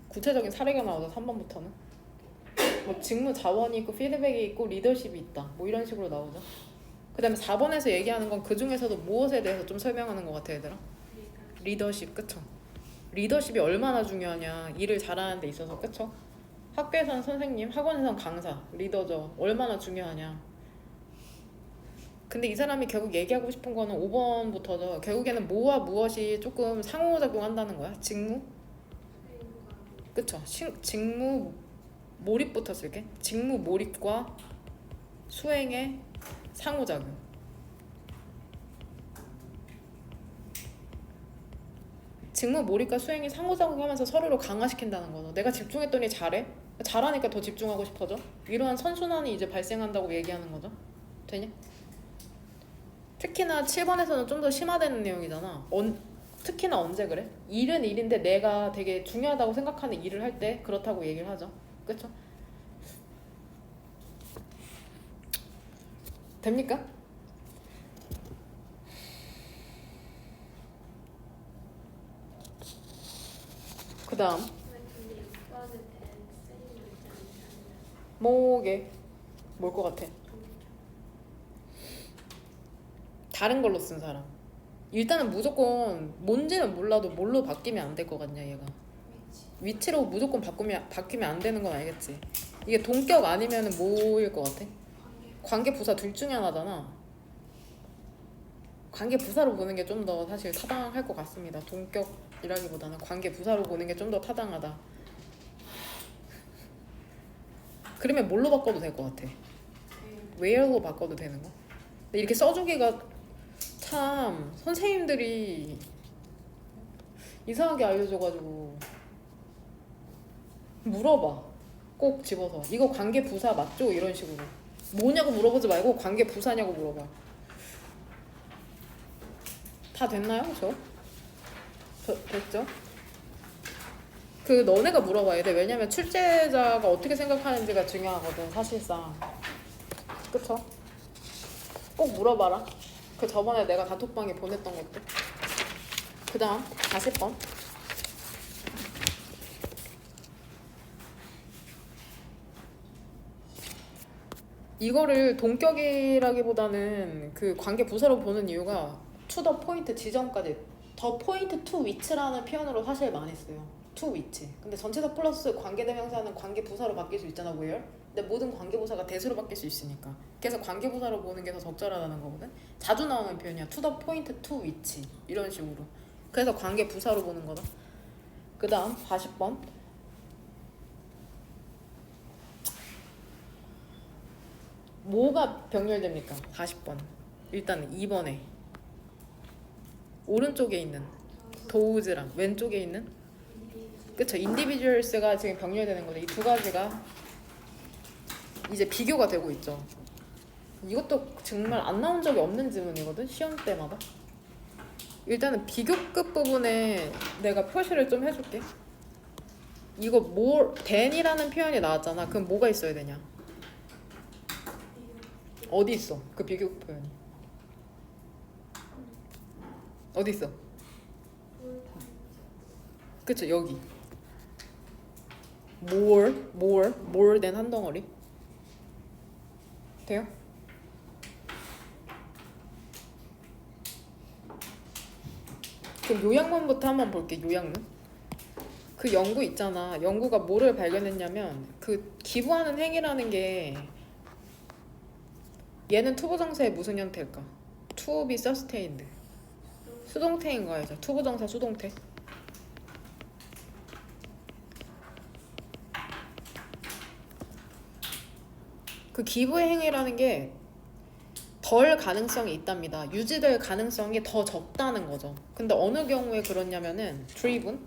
구체적인 사례가 나오죠. 3번부터는 뭐 직무 자원이 있고 피드백이 있고 리더십이 있다 뭐 이런 식으로 나오죠. 그 다음에 4번에서 얘기하는 건 그 중에서도 무엇에 대해서 좀 설명하는 것 같아 얘들아. 리더십. 그쵸? 리더십이 얼마나 중요하냐 일을 잘하는 데 있어서. 그쵸? 학교에서는 선생님, 학원에서는 강사, 리더죠. 얼마나 중요하냐. 근데 이 사람이 결국 얘기하고 싶은 거는 5번부터죠. 결국에는 뭐와 무엇이 조금 상호작용한다는 거야. 직무? 그쵸? 직무 몰입부터 쓸게. 직무 몰입과 수행의 상호작용. 직무 몰입과 수행이 상호작용하면서 서로를 강화시킨다는 거죠. 내가 집중했더니 잘해? 잘하니까 더 집중하고 싶어져? 이러한 선순환이 이제 발생한다고 얘기하는 거죠. 되냐? 특히나 7번에서는 좀 더 심화되는 내용이잖아. 특히나 언제 그래? 일은 일인데 내가 되게 중요하다고 생각하는 일을 할 때 그렇다고 얘기를 하죠. 그쵸? 됩니까? 그 다음 뭐게? 뭘 것 같아? 다른 걸로 쓴 사람. 일단은 무조건 뭔지는 몰라도 뭘로 바뀌면 안 될 것 같냐 얘가. 위치로 무조건 바뀌면 안 되는 건 알겠지. 이게 동격 아니면 뭐일 것 같아? 관계 부사 둘 중에 하나잖아. 관계 부사로 보는 게 좀 더 사실 타당할 것 같습니다. 동격이라기보다는 관계 부사로 보는 게 좀 더 타당하다. 그러면 뭘로 바꿔도 될 것 같아? where로 바꿔도 되는 거? 근데 이렇게 써주기가 참 선생님들이 이상하게 알려줘가지고 물어봐. 꼭 집어서 이거 관계 부사 맞죠? 이런 식으로 뭐냐고 물어보지 말고 관계 부사냐고 물어봐. 다 됐나요? 됐죠? 그 너네가 물어봐야 돼. 왜냐면 출제자가 어떻게 생각하는지가 중요하거든 사실상. 그쵸? 꼭 물어봐라. 그 저번에 내가 단톡방에 보냈던 것도. 그 다음 40번. 이거를 동격이라기보다는 그 관계 부사로 보는 이유가 to the point 지점까지 the point to which라는 표현으로 사실 많이 써요. to which. 근데 전체사 플러스 관계대명사는 관계 부사로 바뀔 수 있잖아, where. 근데 모든 관계 부사가 대수로 바뀔 수 있으니까. 그래서 관계 부사로 보는 게 더 적절하다는 거거든. 자주 나오는 표현이야. to the point to which 이런 식으로. 그래서 관계 부사로 보는 거다. 그 다음 40번. 뭐가 병렬됩니까? 40번. 일단 2번에 오른쪽에 있는 도우즈랑 왼쪽에 있는 그쵸 individuals가 지금 병렬되는 거죠. 이 두 가지가 이제 비교가 되고 있죠. 이것도 정말 안 나온 적이 없는 질문이거든 시험 때마다. 일단은 비교급 부분에 내가 표시를 좀 해줄게. 이거 more than이라는 표현이 나왔잖아. 그럼 뭐가 있어야 되냐? 어디 있어? 그 비교급 표현이 어디 있어? 그쵸 여기 more than 한 덩어리 돼요? 그럼 요약문부터 한번 볼게. 요약문. 그 연구 있잖아. 연구가 뭐를 발견했냐면 그 기부하는 행위라는 게 얘는 투부정사의 무슨 형태일까? To be sustained. 수동태인 거야죠. 투부정사 수동태. 그 기부의 행위라는 게 덜 가능성이 있답니다. 유지될 가능성이 더 적다는 거죠. 근데 어느 경우에 그렇냐면은 driven,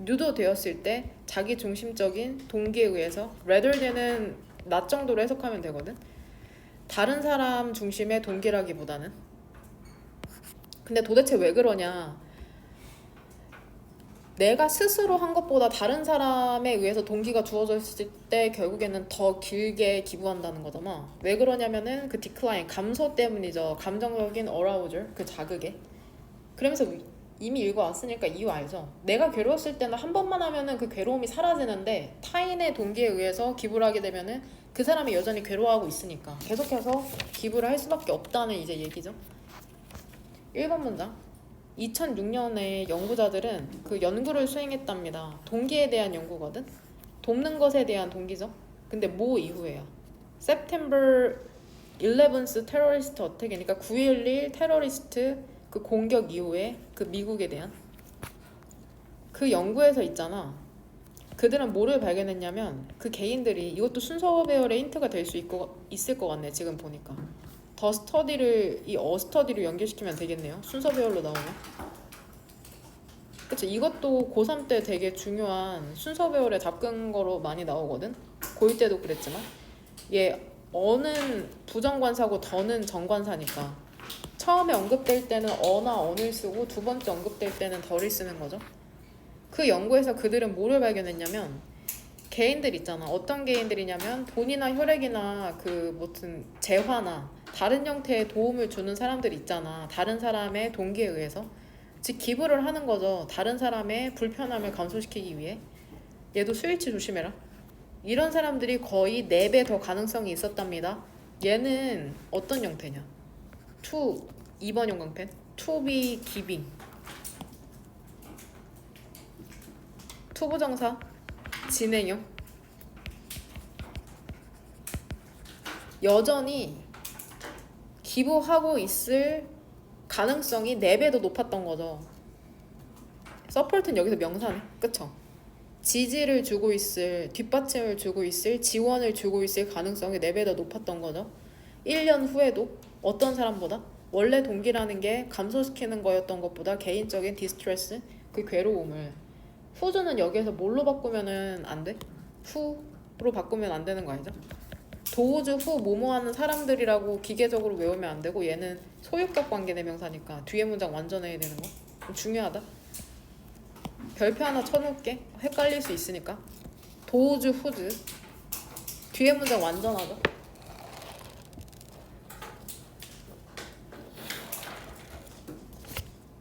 유도되었을 때 자기 중심적인 동기에 의해서 rather than은 not 정도로 해석하면 되거든. 다른 사람 중심의 동기라기보다는. 근데 도대체 왜 그러냐? 내가 스스로 한 것보다 다른 사람에 의해서 동기가 주어졌을 때 결국에는 더 길게 기부한다는 거잖아. 왜 그러냐면은 그 decline, 감소 때문이죠. 감정적인 arousal, 그 자극에. 그러면서 이미 읽어왔으니까 이유 알죠? 내가 괴로웠을 때는 한 번만 하면은 그 괴로움이 사라지는데 타인의 동기에 의해서 기부를 하게 되면은 그 사람이 여전히 괴로워하고 있으니까 계속해서 기부를 할 수밖에 없다는 이제 얘기죠. 1번 문장. 2006년에 연구자들은 그 연구를 수행했답니다. 동기에 대한 연구거든. 돕는 것에 대한 동기죠. 근데 뭐 이후에야? September 11th terrorist attack, 그러니까 9.11 테러리스트 그 공격 이후에 그 미국에 대한 그 연구에서 있잖아. 그들은 뭐를 발견했냐면 그 개인들이 이것도 순서 배열의 힌트가 될 수 있을 것 같네. 지금 보니까 더 스터디를 이 스터디로 연결시키면 되겠네요. 순서 배열로 나오면. 그쵸. 이것도 고3 때 되게 중요한 순서 배열에 잡근 거로 많이 나오거든. 고1 때도 그랬지만 얘 어는 부정관사고 더는 정관사니까 처음에 언급될 때는 어나 언을 쓰고 두 번째 언급될 때는 더를 쓰는 거죠. 그 연구에서 그들은 뭐를 발견했냐면 개인들 있잖아. 어떤 개인들이냐면 돈이나 혈액이나 그 무슨 재화나 다른 형태의 도움을 주는 사람들 있잖아. 다른 사람의 동기에 의해서. 즉 기부를 하는 거죠. 다른 사람의 불편함을 감소시키기 위해. 얘도 스위치 조심해라. 이런 사람들이 거의 4배 더 가능성이 있었답니다. 얘는 어떤 형태냐? to 2번 형광펜. to be giving. 투부정사 진행형. 여전히 기부하고 있을 가능성이 4배 더 높았던 거죠. 서포트는 여기서 명사네. 그쵸? 지지를 주고 있을, 뒷받침을 주고 있을, 지원을 주고 있을 가능성이 4배 더 높았던 거죠. 1년 후에도 어떤 사람보다 원래 동기라는 게 감소시키는 거였던 것보다 개인적인 디스트레스, 그 괴로움을 후주는 여기에서 뭘로 바꾸면은 안 돼? 후로 바꾸면 안 되는 거 아니죠? 도우주 후 뭐뭐 하는 사람들이라고 기계적으로 외우면 안 되고 얘는 소유격 관계 대명사니까 뒤에 문장 완전해야 되는 거 좀 중요하다. 별표 하나 쳐놓을게. 헷갈릴 수 있으니까. 도우주 후즈 뒤에 문장 완전하죠.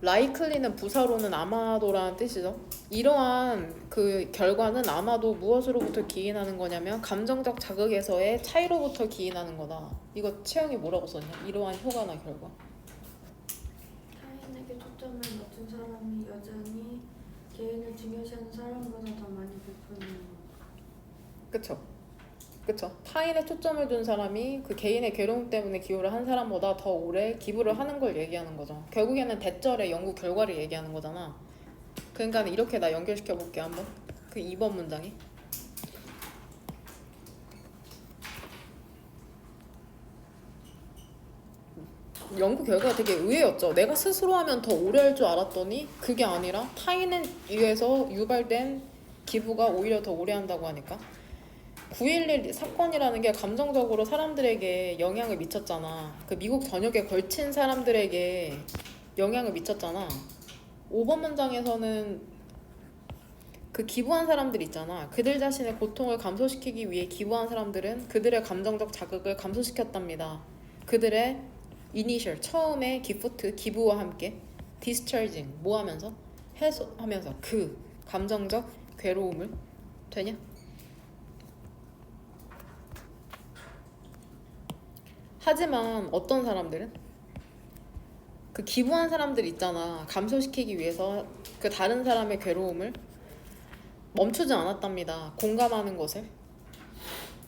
라이클리는 부사로는 아마도라는 뜻이죠. 이러한 그 결과는 아마도 무엇으로부터 기인하는 거냐면 감정적 자극에서의 차이로부터 기인하는 거다. 이거 채영이 뭐라고 썼냐? 이러한 효과나 결과. 타인에게 초점을 맞춘 사람이 여전히 개인을 중요시하는 사람보다 더 많이 베푸는 것. 그쵸? 그쵸? 타인에 초점을 둔 사람이 그 개인의 괴로움 때문에 기부를 한 사람보다 더 오래 기부를 하는 걸 얘기하는 거죠. 결국에는 대절의 연구 결과를 얘기하는 거잖아. 그러니까 이렇게 나 연결시켜 볼게 한번. 그 2번 문장이. 연구 결과가 되게 의외였죠. 내가 스스로 하면 더 오래 할 줄 알았더니 그게 아니라 타인에 의해서 유발된 기부가 오히려 더 오래 한다고 하니까. 9.11 사건이라는 게 감정적으로 사람들에게 영향을 미쳤잖아. 그 미국 전역에 걸친 사람들에게 영향을 미쳤잖아. 5번 문장에서는 그 기부한 사람들 있잖아. 그들 자신의 고통을 감소시키기 위해 기부한 사람들은 그들의 감정적 자극을 감소시켰답니다. 그들의 이니셜 처음에 기프트 기부와 함께 디스처징 뭐 하면서 해소하면서 그 감정적 괴로움을 되냐? 하지만 어떤 사람들은 그 기부한 사람들 있잖아. 감소시키기 위해서 그 다른 사람의 괴로움을 멈추지 않았답니다. 공감하는 것을.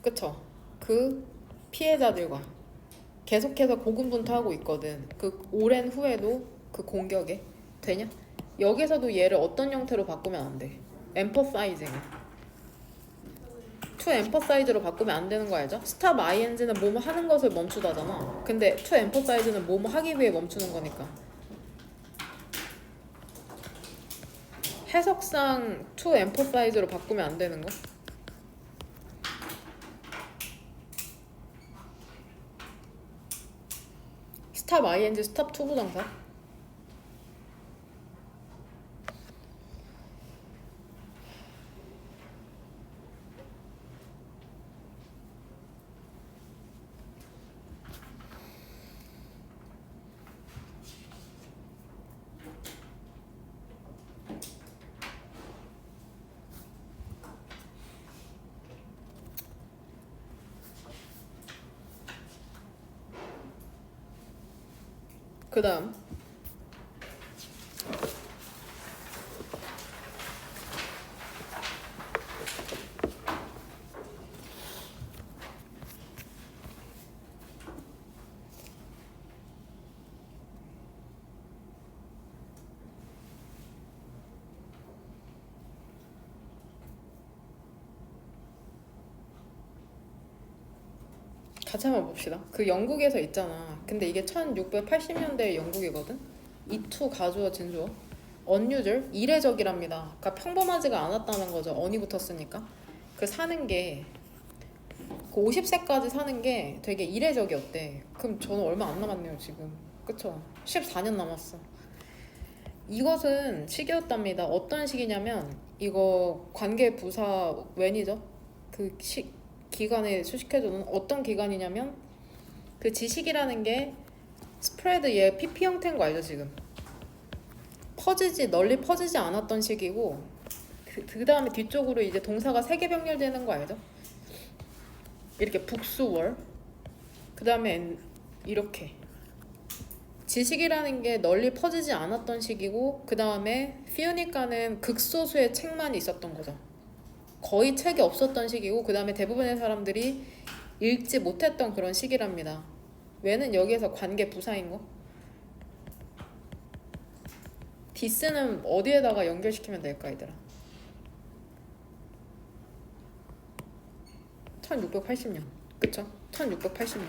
그쵸? 그 피해자들과 계속해서 고군분투하고 있거든. 그 오랜 후에도 그 공격에 되냐? 여기서도 얘를 어떤 형태로 바꾸면 안 돼? emphasizing. to emphasize로 바꾸면 안 되는 거 알죠? stop ing는 뭐뭐 하는 것을 멈추다잖아. 근데 to emphasize는 뭐뭐 하기 위해 멈추는 거니까. 해석상 to emphasize로 바꾸면 안 되는 거? stop ing, stop to 부정사. 그 다음 같이 한번 봅시다. 그 영국에서 있잖아. 근데 이게 1680년대의 영국이거든. 이투 가주어 진주어 unusual 이례적이랍니다. 그러니까 평범하지가 않았다는 거죠. on이 붙었으니까. 그 사는 게 그 50세까지 사는 게 되게 이례적이었대. 그럼 저는 얼마 안 남았네요 지금. 그쵸? 14년 남았어. 이것은 시기였답니다. 어떤 시기냐면 이거 관계 부사 when이죠? 그 기간에 수식해주는 어떤 기간이냐면 그 지식이라는 게 스프레드 얘 PP 형태인 거 알죠 지금? 널리 퍼지지 않았던 시기고 그 다음에 뒤쪽으로 이제 동사가 3개 병렬되는 거 알죠? 이렇게 북수월 그 다음에 이렇게 지식이라는 게 널리 퍼지지 않았던 시기고 그 다음에 피우니까는 극소수의 책만 있었던 거죠. 거의 책이 없었던 시기고 그 다음에 대부분의 사람들이 읽지 못했던 그런 시기랍니다. 왜는 여기에서 관계 부사인 거. 디스는 어디에다가 연결시키면 될까 얘들아? 1680년 그쵸? 1680년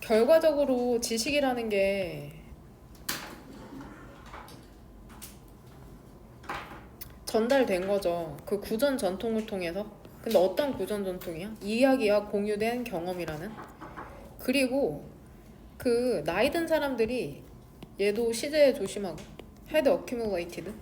결과적으로 지식이라는 게 전달된 거죠. 그 구전 전통을 통해서. 근데 어떤 구전 전통이야? 이야기와 공유된 경험이라는. 그리고 그 나이 든 사람들이 얘도 시제에 조심하고 had accumulated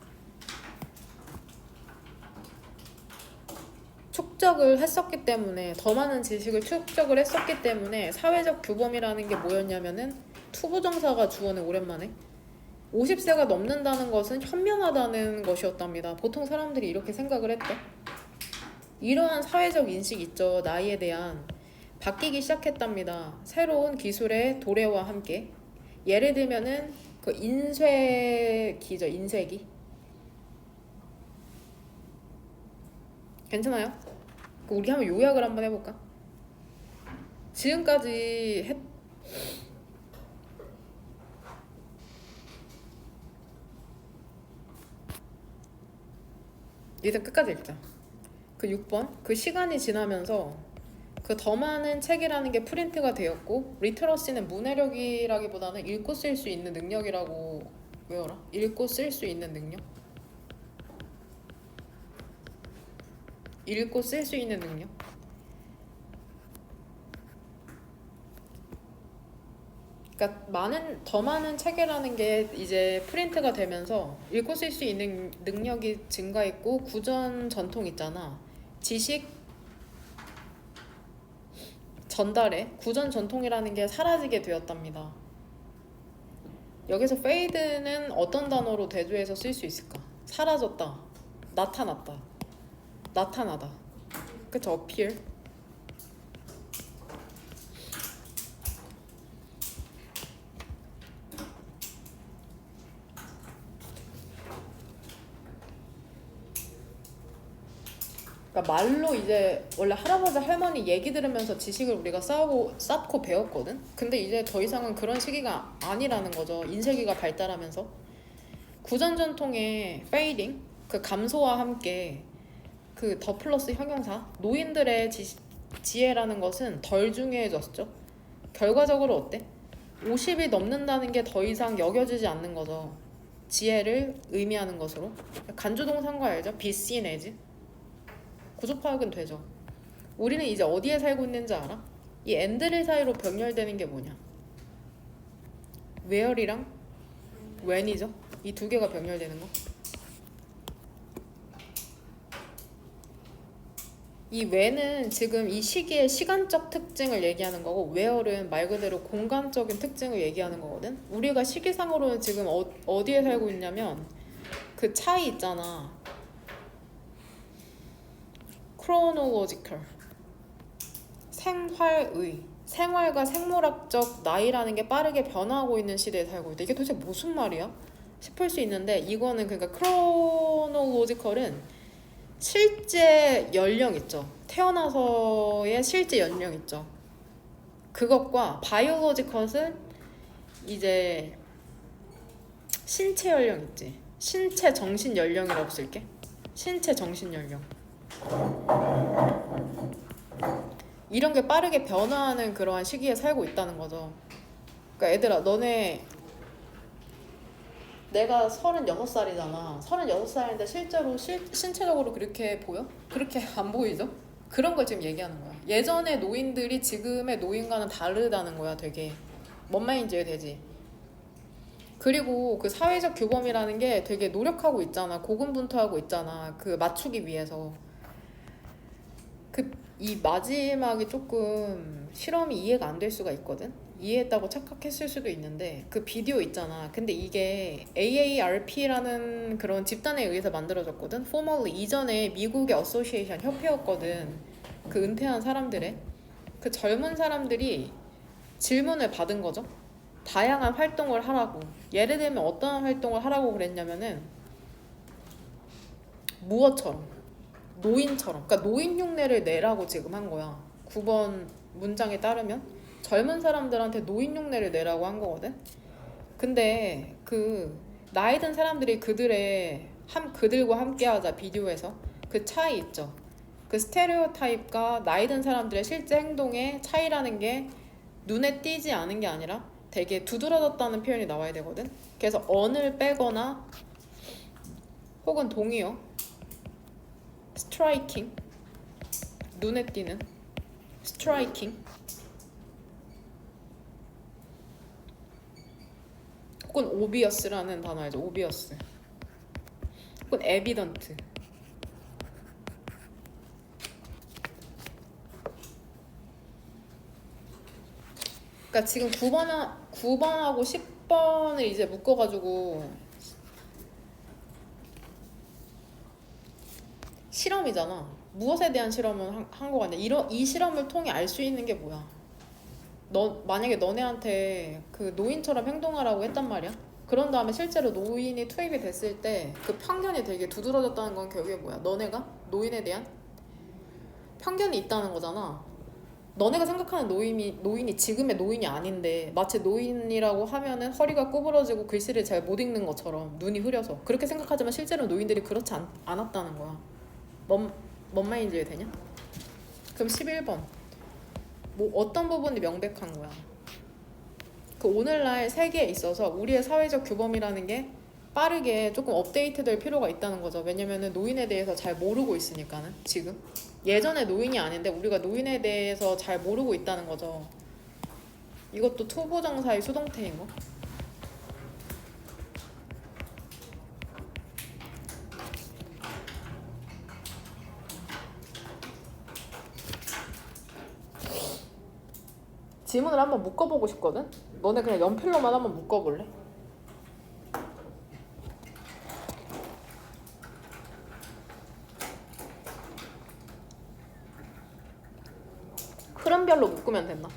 축적을 했었기 때문에 더 많은 지식을 축적을 했었기 때문에 사회적 규범이라는 게 뭐였냐면은 투부정사가 주어낸 오랜만에 50세가 넘는다는 것은 현명하다는 것이었답니다. 보통 사람들이 이렇게 생각을 했대. 이러한 사회적 인식 있죠. 나이에 대한 바뀌기 시작했답니다. 새로운 기술의 도래와 함께. 예를 들면은 그 인쇄기죠. 인쇄기. 괜찮아요? 우리 한번 요약을 한번 해볼까? 지금까지 일단 끝까지 읽자. 그 6번 그 시간이 지나면서 그 더 많은 책이라는 게 프린트가 되었고 리터러시는 문해력이라기보다는 읽고 쓸 수 있는 능력이라고 외워라. 읽고 쓸 수 있는 능력. 읽고 쓸 수 있는 능력. 그러니까 더 많은 책이라는 게 이제 프린트가 되면서 읽고 쓸 수 있는 능력이 증가했고 구전 전통 있잖아. 지식 전달에 구전 전통이라는 게 사라지게 되었답니다. 여기서 fade는 어떤 단어로 대조해서 쓸 수 있을까? 사라졌다, 나타났다, 나타나다. 그쵸? appear. 그러니까 말로 이제 원래 할아버지 할머니 얘기 들으면서 지식을 우리가 쌓고 배웠거든. 근데 이제 더 이상은 그런 시기가 아니라는 거죠. 인쇄기가 발달하면서 구전 전통의 fading, 그 감소와 함께 그 더 플러스 형용사 노인들의 지혜라는 것은 덜 중요해졌죠. 결과적으로 어때? 50이 넘는다는 게 더 이상 여겨지지 않는 거죠. 지혜를 의미하는 것으로. 간주동사인 알죠? be seen as. 구조파악은 되죠. 우리는 이제 어디에 살고 있는지 알아? 이 and를 사이로 병렬되는 게 뭐냐? where이랑 when이죠. 이 두 개가 병렬되는 거. 이 when은 지금 이 시기의 시간적 특징을 얘기하는 거고 where는 말 그대로 공간적인 특징을 얘기하는 거거든. 우리가 시기상으로는 지금 어디에 살고 있냐면 그 차이 있잖아. chronological 생활과 생물학적 나이라는 게 빠르게 변화하고 있는 시대에 살고 있다. 이게 도대체 무슨 말이야? 싶을 수 있는데 이거는 그러니까 chronological은 실제 연령 있죠. 태어나서의 실제 연령 있죠. 그것과 biological은 이제 신체 연령 있지. 신체 정신 연령이라고 쓸게. 신체 정신 연령. 이런 게 빠르게 변화하는 그러한 시기에 살고 있다는 거죠. 그러니까 얘들아 너네 내가 36살이잖아. 36살인데 실제로 신체적으로 그렇게 보여? 그렇게 안 보이죠? 그런 걸 지금 얘기하는 거야. 예전의 노인들이 지금의 노인과는 다르다는 거야. 되게 뭔 말인지 이해되지? 그리고 그 사회적 규범이라는 게 되게 노력하고 있잖아. 고군분투하고 있잖아. 그 맞추기 위해서. 이 마지막이 조금 실험이 이해가 안 될 수가 있거든. 이해했다고 착각했을 수도 있는데 그 비디오 있잖아. 근데 이게 AARP라는 그런 집단에 의해서 만들어졌거든. formerly 이전에 미국의 어소시에이션 협회였거든. 그 은퇴한 사람들의 그 젊은 사람들이 질문을 받은 거죠. 다양한 활동을 하라고. 예를 들면 어떤 활동을 하라고 그랬냐면은 무엇처럼 노인처럼. 그러니까 노인 흉내를 내라고 지금 한 거야. 9번 문장에 따르면 젊은 사람들한테 노인 흉내를 내라고 한 거거든. 근데 그 나이 든 사람들이 그들과 함께하자 비디오에서 그 차이 있죠. 그 스테레오타입과 나이 든 사람들의 실제 행동의 차이라는 게 눈에 띄지 않은 게 아니라 되게 두드러졌다는 표현이 나와야 되거든. 그래서 언을 빼거나 혹은 동의어 스트라이킹 눈에 띄는 스트라이킹 혹은 오비어스라는 단어 알죠? 오비어스 혹은 에비던트. 그러니까 지금 9번하고 10번을 이제 묶어가지고 실험이잖아. 무엇에 대한 실험을 한 거 같냐? 이 실험을 통해 알 수 있는 게 뭐야? 만약에 너네한테 그 노인처럼 행동하라고 했단 말이야. 그런 다음에 실제로 노인이 투입이 됐을 때 그 편견이 되게 두드러졌다는 건 결국에 뭐야? 너네가 노인에 대한 편견이 있다는 거잖아. 너네가 생각하는 노인이 지금의 노인이 아닌데 마치 노인이라고 하면은 허리가 구부러지고 글씨를 잘 못 읽는 것처럼 눈이 흐려서 그렇게 생각하지만 실제로 노인들이 그렇지 않았다는 거야. 뭔 말인지 이해되냐? 그럼 11번 뭐 어떤 부분이 명백한 거야? 그 오늘날 세계에 있어서 우리의 사회적 규범이라는 게 빠르게 조금 업데이트될 필요가 있다는 거죠. 왜냐면은 노인에 대해서 잘 모르고 있으니까는 지금 예전에 노인이 아닌데 우리가 노인에 대해서 잘 모르고 있다는 거죠. 이것도 투부정사의 수동태인 거. 지문을 한번 묶어보고 싶거든? 너네 그냥 연필로만 한번 묶어볼래? 흐름별로 묶으면 된다.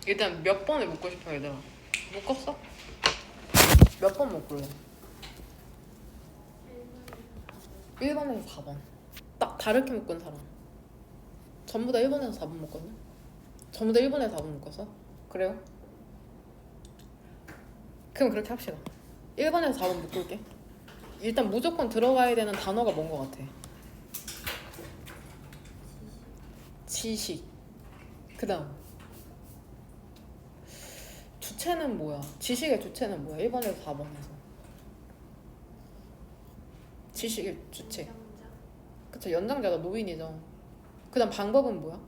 일단 몇 번을 묶고 싶어 얘들아? 묶었어? 몇 번 묶을래? 1번에서 4번 딱 다르게 묶은 사람 전부 다 1번에서 4번 묶었냐? 전부 다 1번에서 4번 묶었어? 그래요? 그럼 그렇게 합시다. 1번에서 4번 묶을게. 일단 무조건 들어가야 되는 단어가 뭔 것 같아? 지식. 그 다음 주체는 뭐야? 지식의 주체는 뭐야? 1번에서 4번에서 지식의 주체 그쵸, 연장자가 노인이죠. 그 다음 방법은 뭐야?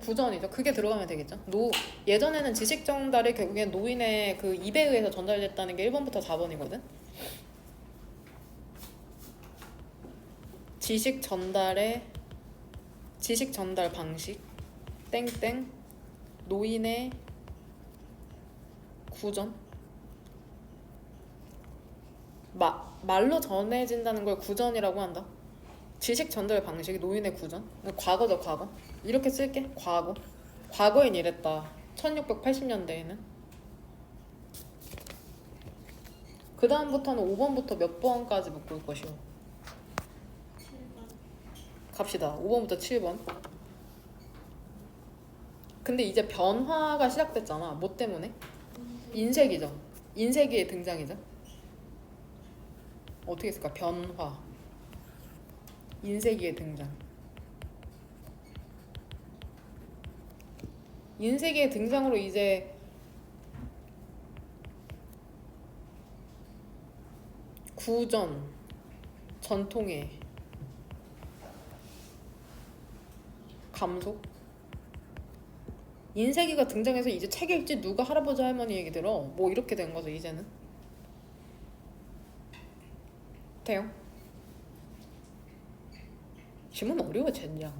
구전이죠. 그게 들어가면 되겠죠. 예전에는 지식 전달이 결국엔 노인의 그 입에 의해서 전달됐다는 게 1번부터 4번이거든. 지식 전달 방식 땡땡 노인의 구전. 말로 전해진다는 걸 구전이라고 한다. 지식 전달 방식이 노인의 구전. 과거죠, 과거. 이렇게 쓸게. 과거. 과거엔 이랬다. 1680년대에는. 그 다음부터는 5번부터 몇 번까지 묶을 것이오. 7번. 갑시다. 5번부터 7번. 근데 이제 변화가 시작됐잖아. 뭐 때문에? 인쇄기죠. 인쇄기의 등장이죠. 어떻게 했을까? 변화. 인쇄기의 등장. 인쇄기의 등장으로 이제 구전, 전통의 감소. 인쇄기가 등장해서 이제 책 읽지 누가 할아버지 할머니 얘기 들어. 뭐 이렇게 된 거죠 이제는. 돼요? 질문 어려워 젠장.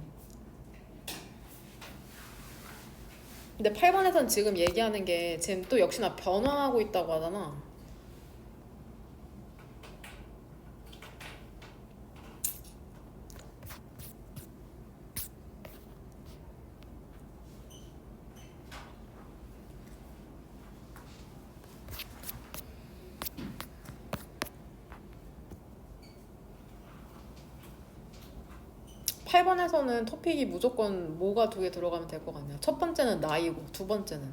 근데 8번에선 지금 얘기하는 게 지금 또 역시나 변화하고 있다고 하잖아. 팔 8번에서는 토픽이 무조건 뭐가 두 개 들어가면 될 것 같네요. 첫 번째는 나이고 두 번째는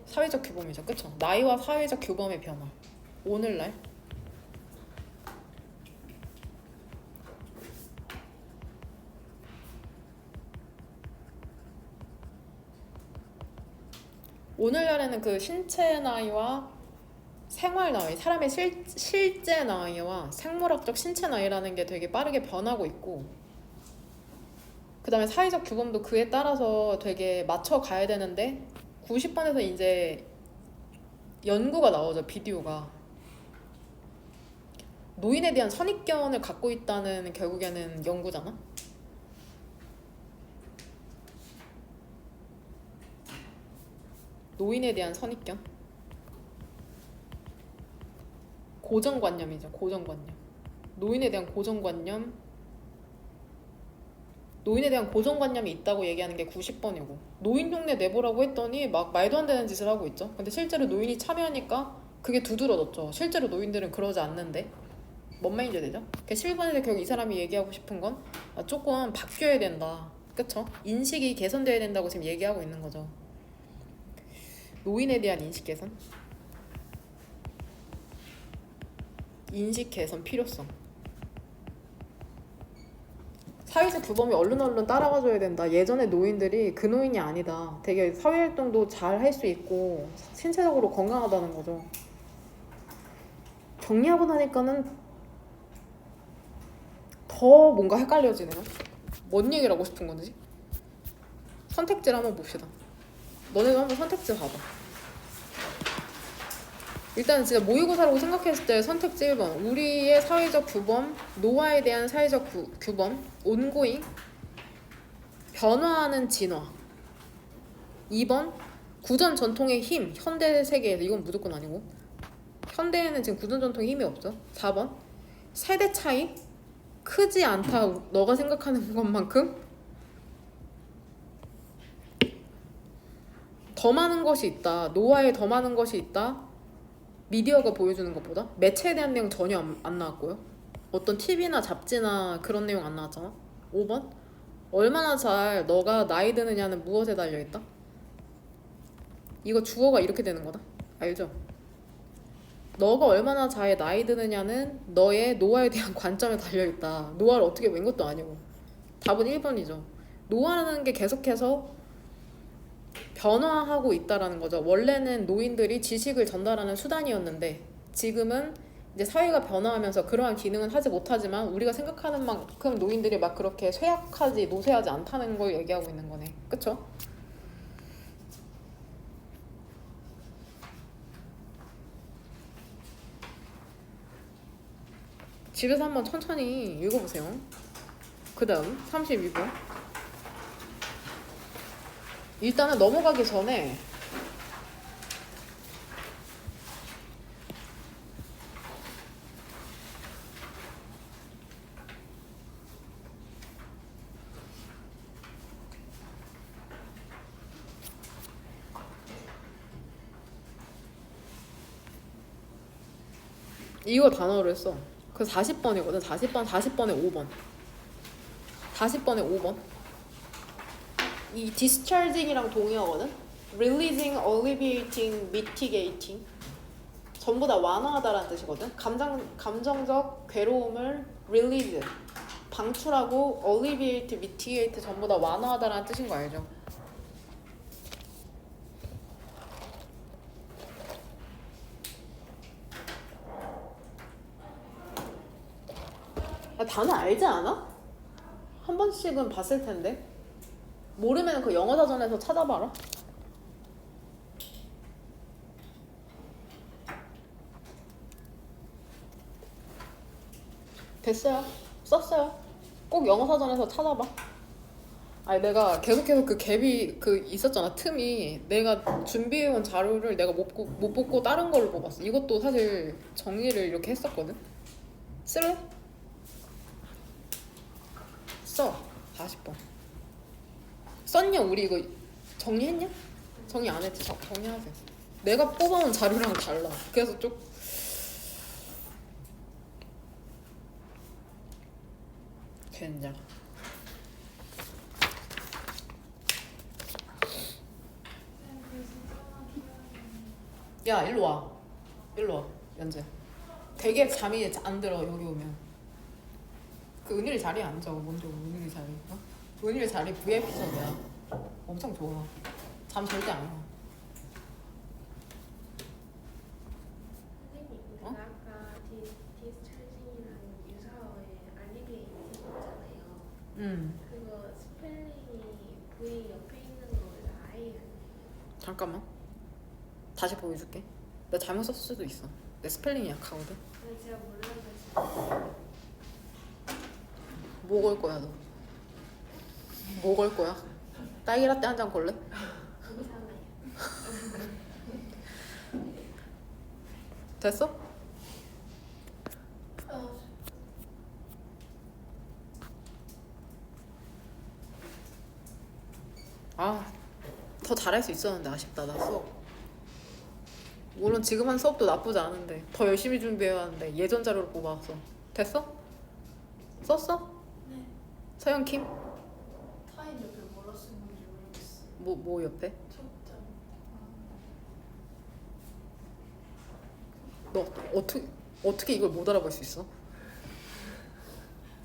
사회적 규범이죠. 그쵸? 나이와 사회적 규범의 변화. 오늘날 오늘날에는 그 신체 나이와 생활 나이, 사람의 실제 나이와 생물학적 신체 나이라는 게 되게 빠르게 변하고 있고, 그 다음에 사회적 규범도 그에 따라서 되게 맞춰 가야 되는데 90번에서 이제 연구가 나오죠. 비디오가 노인에 대한 선입견을 갖고 있다는 결국에는 연구잖아. 노인에 대한 선입견, 고정관념이죠. 고정관념. 노인에 대한 고정관념, 노인에 대한 고정관념이 있다고 얘기하는 게 90번이고, 노인 흉내 내보라고 했더니 막 말도 안 되는 짓을 하고 있죠. 근데 실제로 노인이 참여하니까 그게 두드러졌죠. 실제로 노인들은 그러지 않는데. 뭔 말인지 되죠? 11번에서 결국 이 사람이 얘기하고 싶은 건 조금 바뀌어야 된다. 그쵸? 인식이 개선돼야 된다고 지금 얘기하고 있는 거죠. 노인에 대한 인식 개선, 인식 개선 필요성. 사회적 규범이 얼른 따라가줘야 된다. 예전에 노인들이 그 노인이 아니다. 되게 사회활동도 잘 할 수 있고 신체적으로 건강하다는 거죠. 정리하고 나니까는 더 뭔가 헷갈려지네요. 뭔 얘기를 하고 싶은 건지. 선택지를 한번 봅시다. 너네도 한번 선택지 봐봐. 일단 진짜 모의고사라고 생각했을 때 선택지 1번, 우리의 사회적 규범, 노화에 대한 사회적 규범, 온고잉, 변화하는 진화. 2번, 구전 전통의 힘, 현대 세계에서. 이건 무조건 아니고, 현대에는 지금 구전 전통의 힘이 없죠. 4번, 세대 차이 크지 않다. 너가 생각하는 것만큼 더 많은 것이 있다. 노화에 더 많은 것이 있다. 미디어가 보여주는 것보다. 매체에 대한 내용 전혀 안 나왔고요. 어떤 TV나 잡지나 그런 내용 안 나왔잖아. 5번, 얼마나 잘 너가 나이 드느냐는 무엇에 달려있다. 이거 주어가 이렇게 되는 거다. 알죠? 너가 얼마나 잘 나이 드느냐는 너의 노화에 대한 관점에 달려있다. 노화를 어떻게 웬 것도 아니고. 답은 1번이죠. 노화라는 게 계속해서 변화하고 있다라는 거죠. 원래는 노인들이 지식을 전달하는 수단이었는데 지금은 이제 사회가 변화하면서 그러한 기능은 하지 못하지만 우리가 생각하는 만큼 노인들이 막 그렇게 쇠약하지 노쇠하지 않다는 걸 얘기하고 있는 거네. 그쵸? 집에서 한번 천천히 읽어보세요. 그 다음 32번. 일단은 넘어가기 전에 이거 단어로 했어. 그 40번이거든. 40번에 5번. 40번에 5번. 이 discharging이랑 동의어거든. releasing, alleviating, mitigating. 전부 다 완화하다라는 뜻이거든. 감정적 괴로움을 release, 방출하고 alleviate, mitigate 전부 다 완화하다라는 뜻인 거 알죠? 단어 알지 않아? 한 번씩은 봤을 텐데. 모르면 그 영어 사전에서 찾아봐라. 됐어요. 썼어요. 꼭 영어 사전에서 찾아봐. 아니 내가 계속해서 그 갭이 그 있었잖아. 틈이 내가 준비해온 자료를 내가 못 뽑고 다른 걸로 뽑았어. 이것도 사실 정리를 이렇게 했었거든. 쓸래? 써. 40번. 썼냐? 우리 이거 정리했냐? 정리 안 했지? 정리하세요. 내가 뽑아온 자료랑 달라. 그래서 좀 된장. 야 일로 와. 일로 와. 연재. 되게 잠이 안 들어 여기 오면. 그 은일이 자리에 앉아. 먼저 은일이 자리. 어? 은일이 자리 VIP석이야. 엄청 좋아. 잠 절대 안 와. 선생님, 우리가 어? 아까 디스찰징이랑 유사어에 알리게이팅이잖아요. 그거 스펠링이 V 옆에 있는 거 원래 I 아니에요? 잠깐만. 다시 보여줄게. 나 잘못 썼을 수도 있어. 내 스펠링이 약하거든. 근데 제가 몰라가지고. 뭐 걸 거야 너? 뭐 걸 거야? 딸기라떼 한 잔 걸래? 괜찮아요. 됐어? 아, 더 잘할 수 있었는데 아쉽다. 나 수업. 물론 지금 한 수업도 나쁘지 않은데 더 열심히 준비해야 하는데 예전 자료를 뽑아왔어. 됐어? 썼어? 네. 서영 킴? 타임 옆에 뭐라 쓴 건지 모르겠어요. 뭐 옆에? 첫장. 너 어떻게 이걸 못 알아볼 수 있어?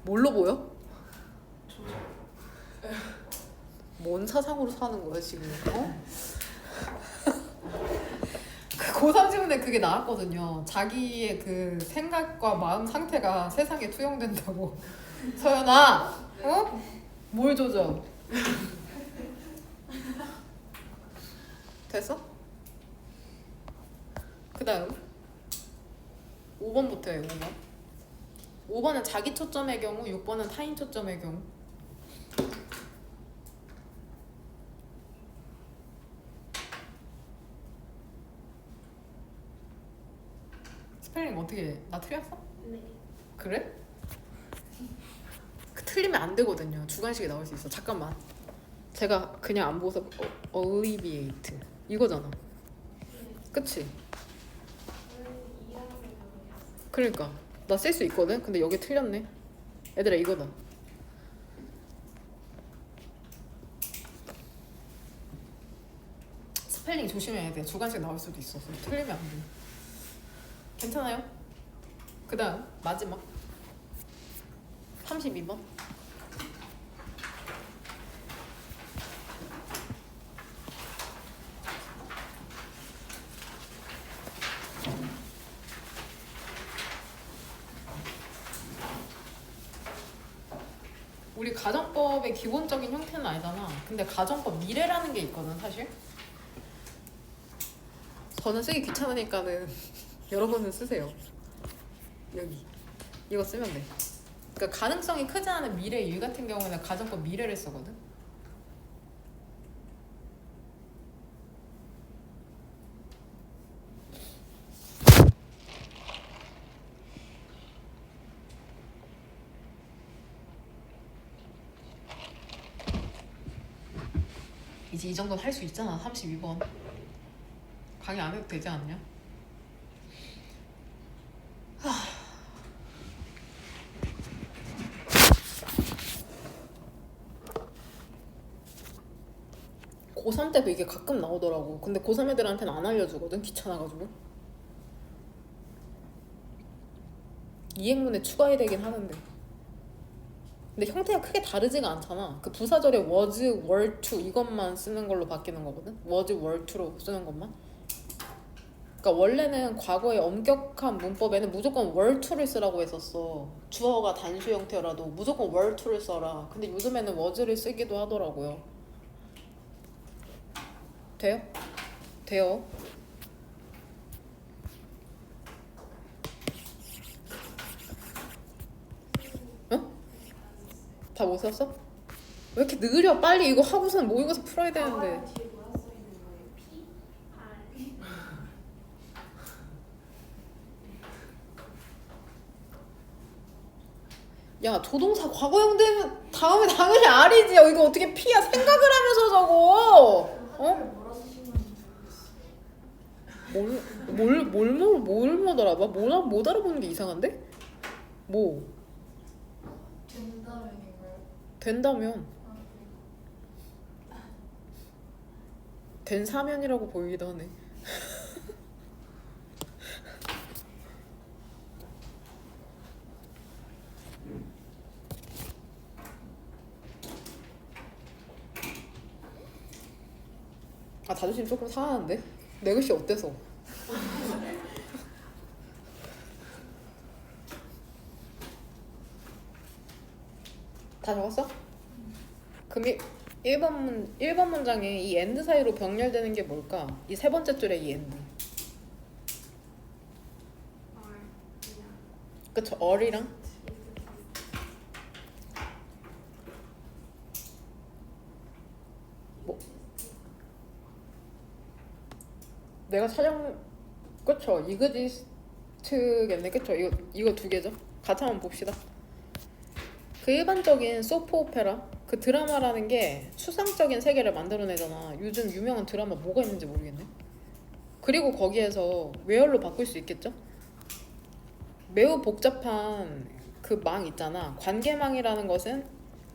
뭘로 보여? 뭔 사상으로 사는 거야 지금? 어? 그 고3 지문에 그게 나왔거든요. 자기의 그 생각과 마음 상태가 세상에 투영된다고. 서연아, 어? 뭘 조져? 됐어? 그 다음 5번부터 해요. 5번. 5번은 자기 초점의 경우, 6번은 타인 초점의 경우. 스펠링 어떻게 해? 나 틀렸어? 네. 그래? 그 틀리면 안 되거든요. 주관식이 나올 수 있어. 잠깐만. 제가 그냥 안 보고서 alleviate 이거잖아. 그치? 저는 이해하는 거 모르겠어요. 그러니까 나 쓸 수 있거든. 근데 여기 틀렸네. 얘들아 이거다. 스펠링 조심해야 돼. 주관식 나올 수도 있어. 틀리면 안 돼. 괜찮아요? 그 다음 마지막 32번. 우리 가정법의 기본적인 형태는 알잖아. 근데 가정법 미래라는 게 있거든 사실. 저는 쓰기 귀찮으니까는 여러분은 쓰세요. 여기 이거 쓰면 돼. 그러니까 가능성이 크지 않은 미래 일 같은 경우는 가정법 미래를 쓰거든. 이제 이 정도는 할 수 있잖아. 32번 강의 안 해도 되지 않냐? 하... 고3 때도 이게 가끔 나오더라고. 근데 고3 애들한테는 안 알려주거든. 귀찮아가지고. 이행문에 추가해야 되긴 하는데. 근데 형태가 크게 다르지가 않잖아. 그 부사절에 was, were to 이것만 쓰는 걸로 바뀌는 거거든. was, were to로 쓰는 것만. 그러니까 원래는 과거의 엄격한 문법에는 무조건 were to를 쓰라고 했었어. 주어가 단수 형태라도 무조건 were to를 써라. 근데 요즘에는 was를 쓰기도 하더라고요. 돼요? 돼요. 어? 다 못 썼어? 왜 이렇게 느려? 빨리 이거 하고선 모의고사 풀어야 되는데. 아, 뒤에 뭐라 써 있는 거예요? P? R? 야, 조동사 과거형 되면 다음에 당연히 R이지. 이거 어떻게 P야? 생각을 하면서 적어. 어? 뭐라 쓰신 건지 모르겠어요. 뭘 못 알아봐? 못 알아보는 게 이상한데? 뭐? 된다면인가요? 된다면 아, 된 사면이라고 보이기도 하네. 아, 자존심 조금 상하는데? 내 글씨 어때서? 다 적었어? 그럼 1번 문장에 이 and 사이로 병렬되는 게 뭘까? 이 세 번째 줄에 이 and. 그냥 그쵸? or이랑 뭐? 내가 그쵸? 이그지스트겠네. 그쵸? 이거 두 개죠? 같이 한번 봅시다. 그 일반적인 소프 오페라 그 드라마라는 게 추상적인 세계를 만들어내잖아. 요즘 유명한 드라마 뭐가 있는지 모르겠네. 그리고 거기에서 웨얼로 바꿀 수 있겠죠? 매우 복잡한 그 망 있잖아. 관계망이라는 것은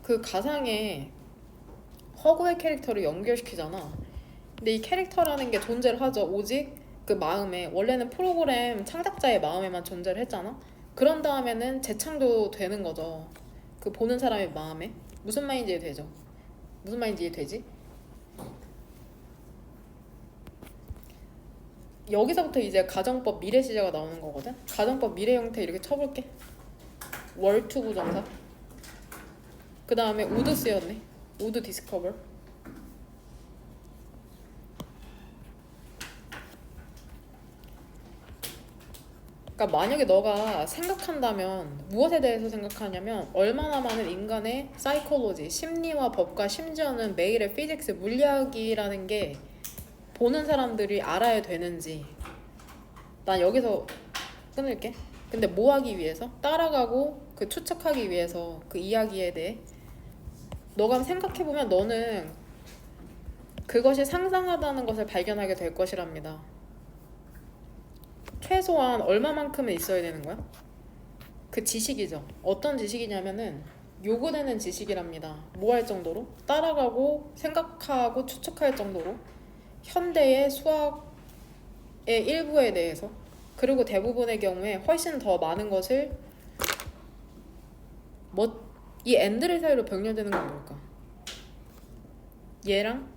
그 가상의 허구의 캐릭터를 연결시키잖아. 근데 이 캐릭터라는 게 존재를 하죠. 오직 그 마음에, 원래는 프로그램 창작자의 마음에만 존재를 했잖아. 그런 다음에는 재창조되는 거죠. 그 보는 사람의 마음에. 무슨 말인지 이해되죠? 무슨 말인지 이해되지? 여기서부터 이제 가정법 미래 시제가 나오는 거거든. 가정법 미래 형태 이렇게 쳐볼게. were to 부정사. 그 다음에 would 쓰였네. would discover. 그러니까 만약에 너가 생각한다면 무엇에 대해서 생각하냐면 얼마나 많은 인간의 사이콜로지, 심리와 법과 심지어는 매일의 피직스, 물리학이라는 게 보는 사람들이 알아야 되는지. 난 여기서 끊을게. 근데 뭐 하기 위해서? 따라가고 그 추측하기 위해서 그 이야기에 대해 너가 생각해보면 너는 그것이 상상하다는 것을 발견하게 될 것이랍니다. 최소한 얼마만큼은 있어야 되는 거야? 그 지식이죠. 어떤 지식이냐면은 요구되는 지식이랍니다. 뭐 할 정도로? 따라가고 생각하고 추측할 정도로 현대의 수학의 일부에 대해서, 그리고 대부분의 경우에 훨씬 더 많은 것을 이 and를 사이로 병렬되는 건 뭘까? 얘랑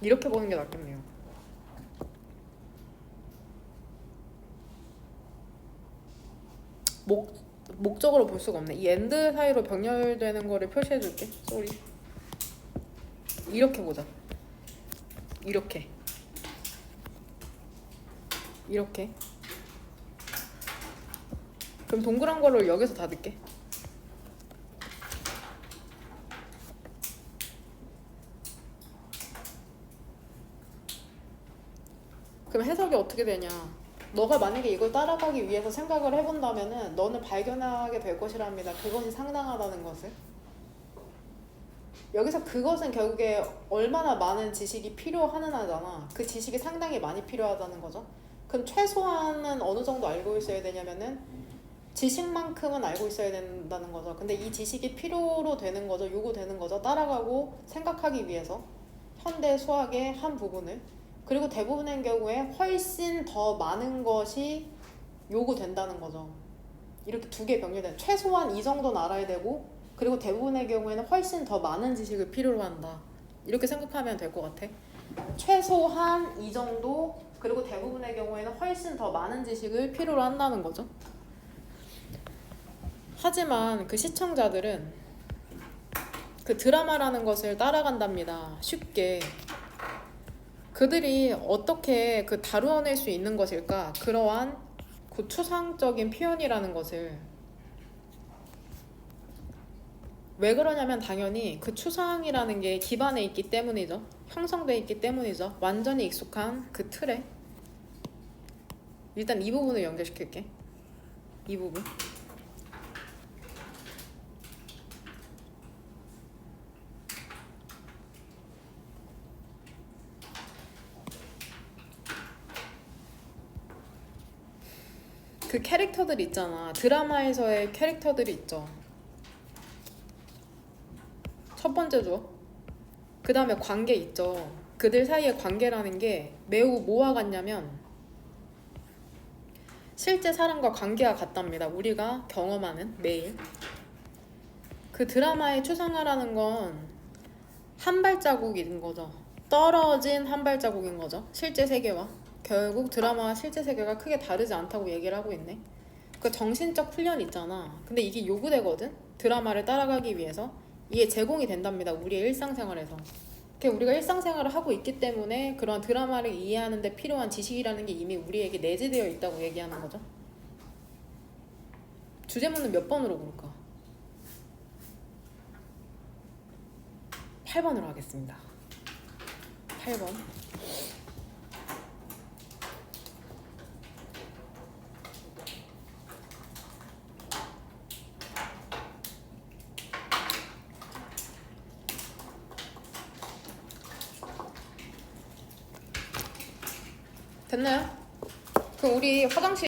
이렇게 보는 게 낫겠네요. 목적으로 볼 수가 없네. 이 엔드 사이로 병렬되는 거를 표시해줄게. 쏘리. 이렇게 보자. 이렇게. 이렇게. 그럼 동그란 거를 여기서 닫을게. 그럼 해석이 어떻게 되냐? 너가 만약에 이걸 따라가기 위해서 생각을 해본다면은 너는 발견하게 될 것이랍니다. 그것이 상당하다는 것을. 여기서 그것은 결국에 얼마나 많은 지식이 필요하느냐잖아. 그 지식이 상당히 많이 필요하다는 거죠. 그럼 최소한은 어느 정도 알고 있어야 되냐면은 지식만큼은 알고 있어야 된다는 거죠. 근데 이 지식이 필요로 되는 거죠. 요구되는 거죠. 따라가고 생각하기 위해서 현대 수학의 한 부분을. 그리고 대부분의 경우에 훨씬 더 많은 것이 요구된다는 거죠. 이렇게 두 개 병렬된 최소한 이 정도는 알아야 되고 그리고 대부분의 경우에는 훨씬 더 많은 지식을 필요로 한다. 이렇게 생각하면 될 것 같아. 최소한 이 정도 그리고 대부분의 경우에는 훨씬 더 많은 지식을 필요로 한다는 거죠. 하지만 그 시청자들은 그 드라마라는 것을 따라간답니다. 쉽게. 그들이 어떻게 그 다루어낼 수 있는 것일까? 그러한 그 추상적인 표현이라는 것을. 왜 그러냐면 당연히 그 추상이라는 게 기반에 있기 때문이죠. 형성돼 있기 때문이죠. 완전히 익숙한 그 틀에. 일단 이 부분을 연결시킬게. 이 부분. 그 캐릭터들 있잖아. 드라마에서의 캐릭터들이 있죠. 첫 번째 줘. 그 다음에 관계 있죠. 그들 사이의 관계라는 게 매우 뭐와 같냐면 실제 사람과 관계가 같답니다. 우리가 경험하는 매일. 그 드라마의 추상화라는 건 한 발자국인 거죠. 떨어진 한 발자국인 거죠. 실제 세계와. 결국 드라마와 실제 세계가 크게 다르지 않다고 얘기를 하고 있네. 그 정신적 훈련 있잖아. 근데 이게 요구되거든. 드라마를 따라가기 위해서. 이게 제공이 된답니다. 우리의 일상생활에서. 우리가 일상생활을 하고 있기 때문에 그런 드라마를 이해하는 데 필요한 지식이라는 게 이미 우리에게 내재되어 있다고 얘기하는 거죠. 주제문은 몇 번으로 고를까? 8번으로 하겠습니다. 8번. 됐나요? 그럼 우리 화장실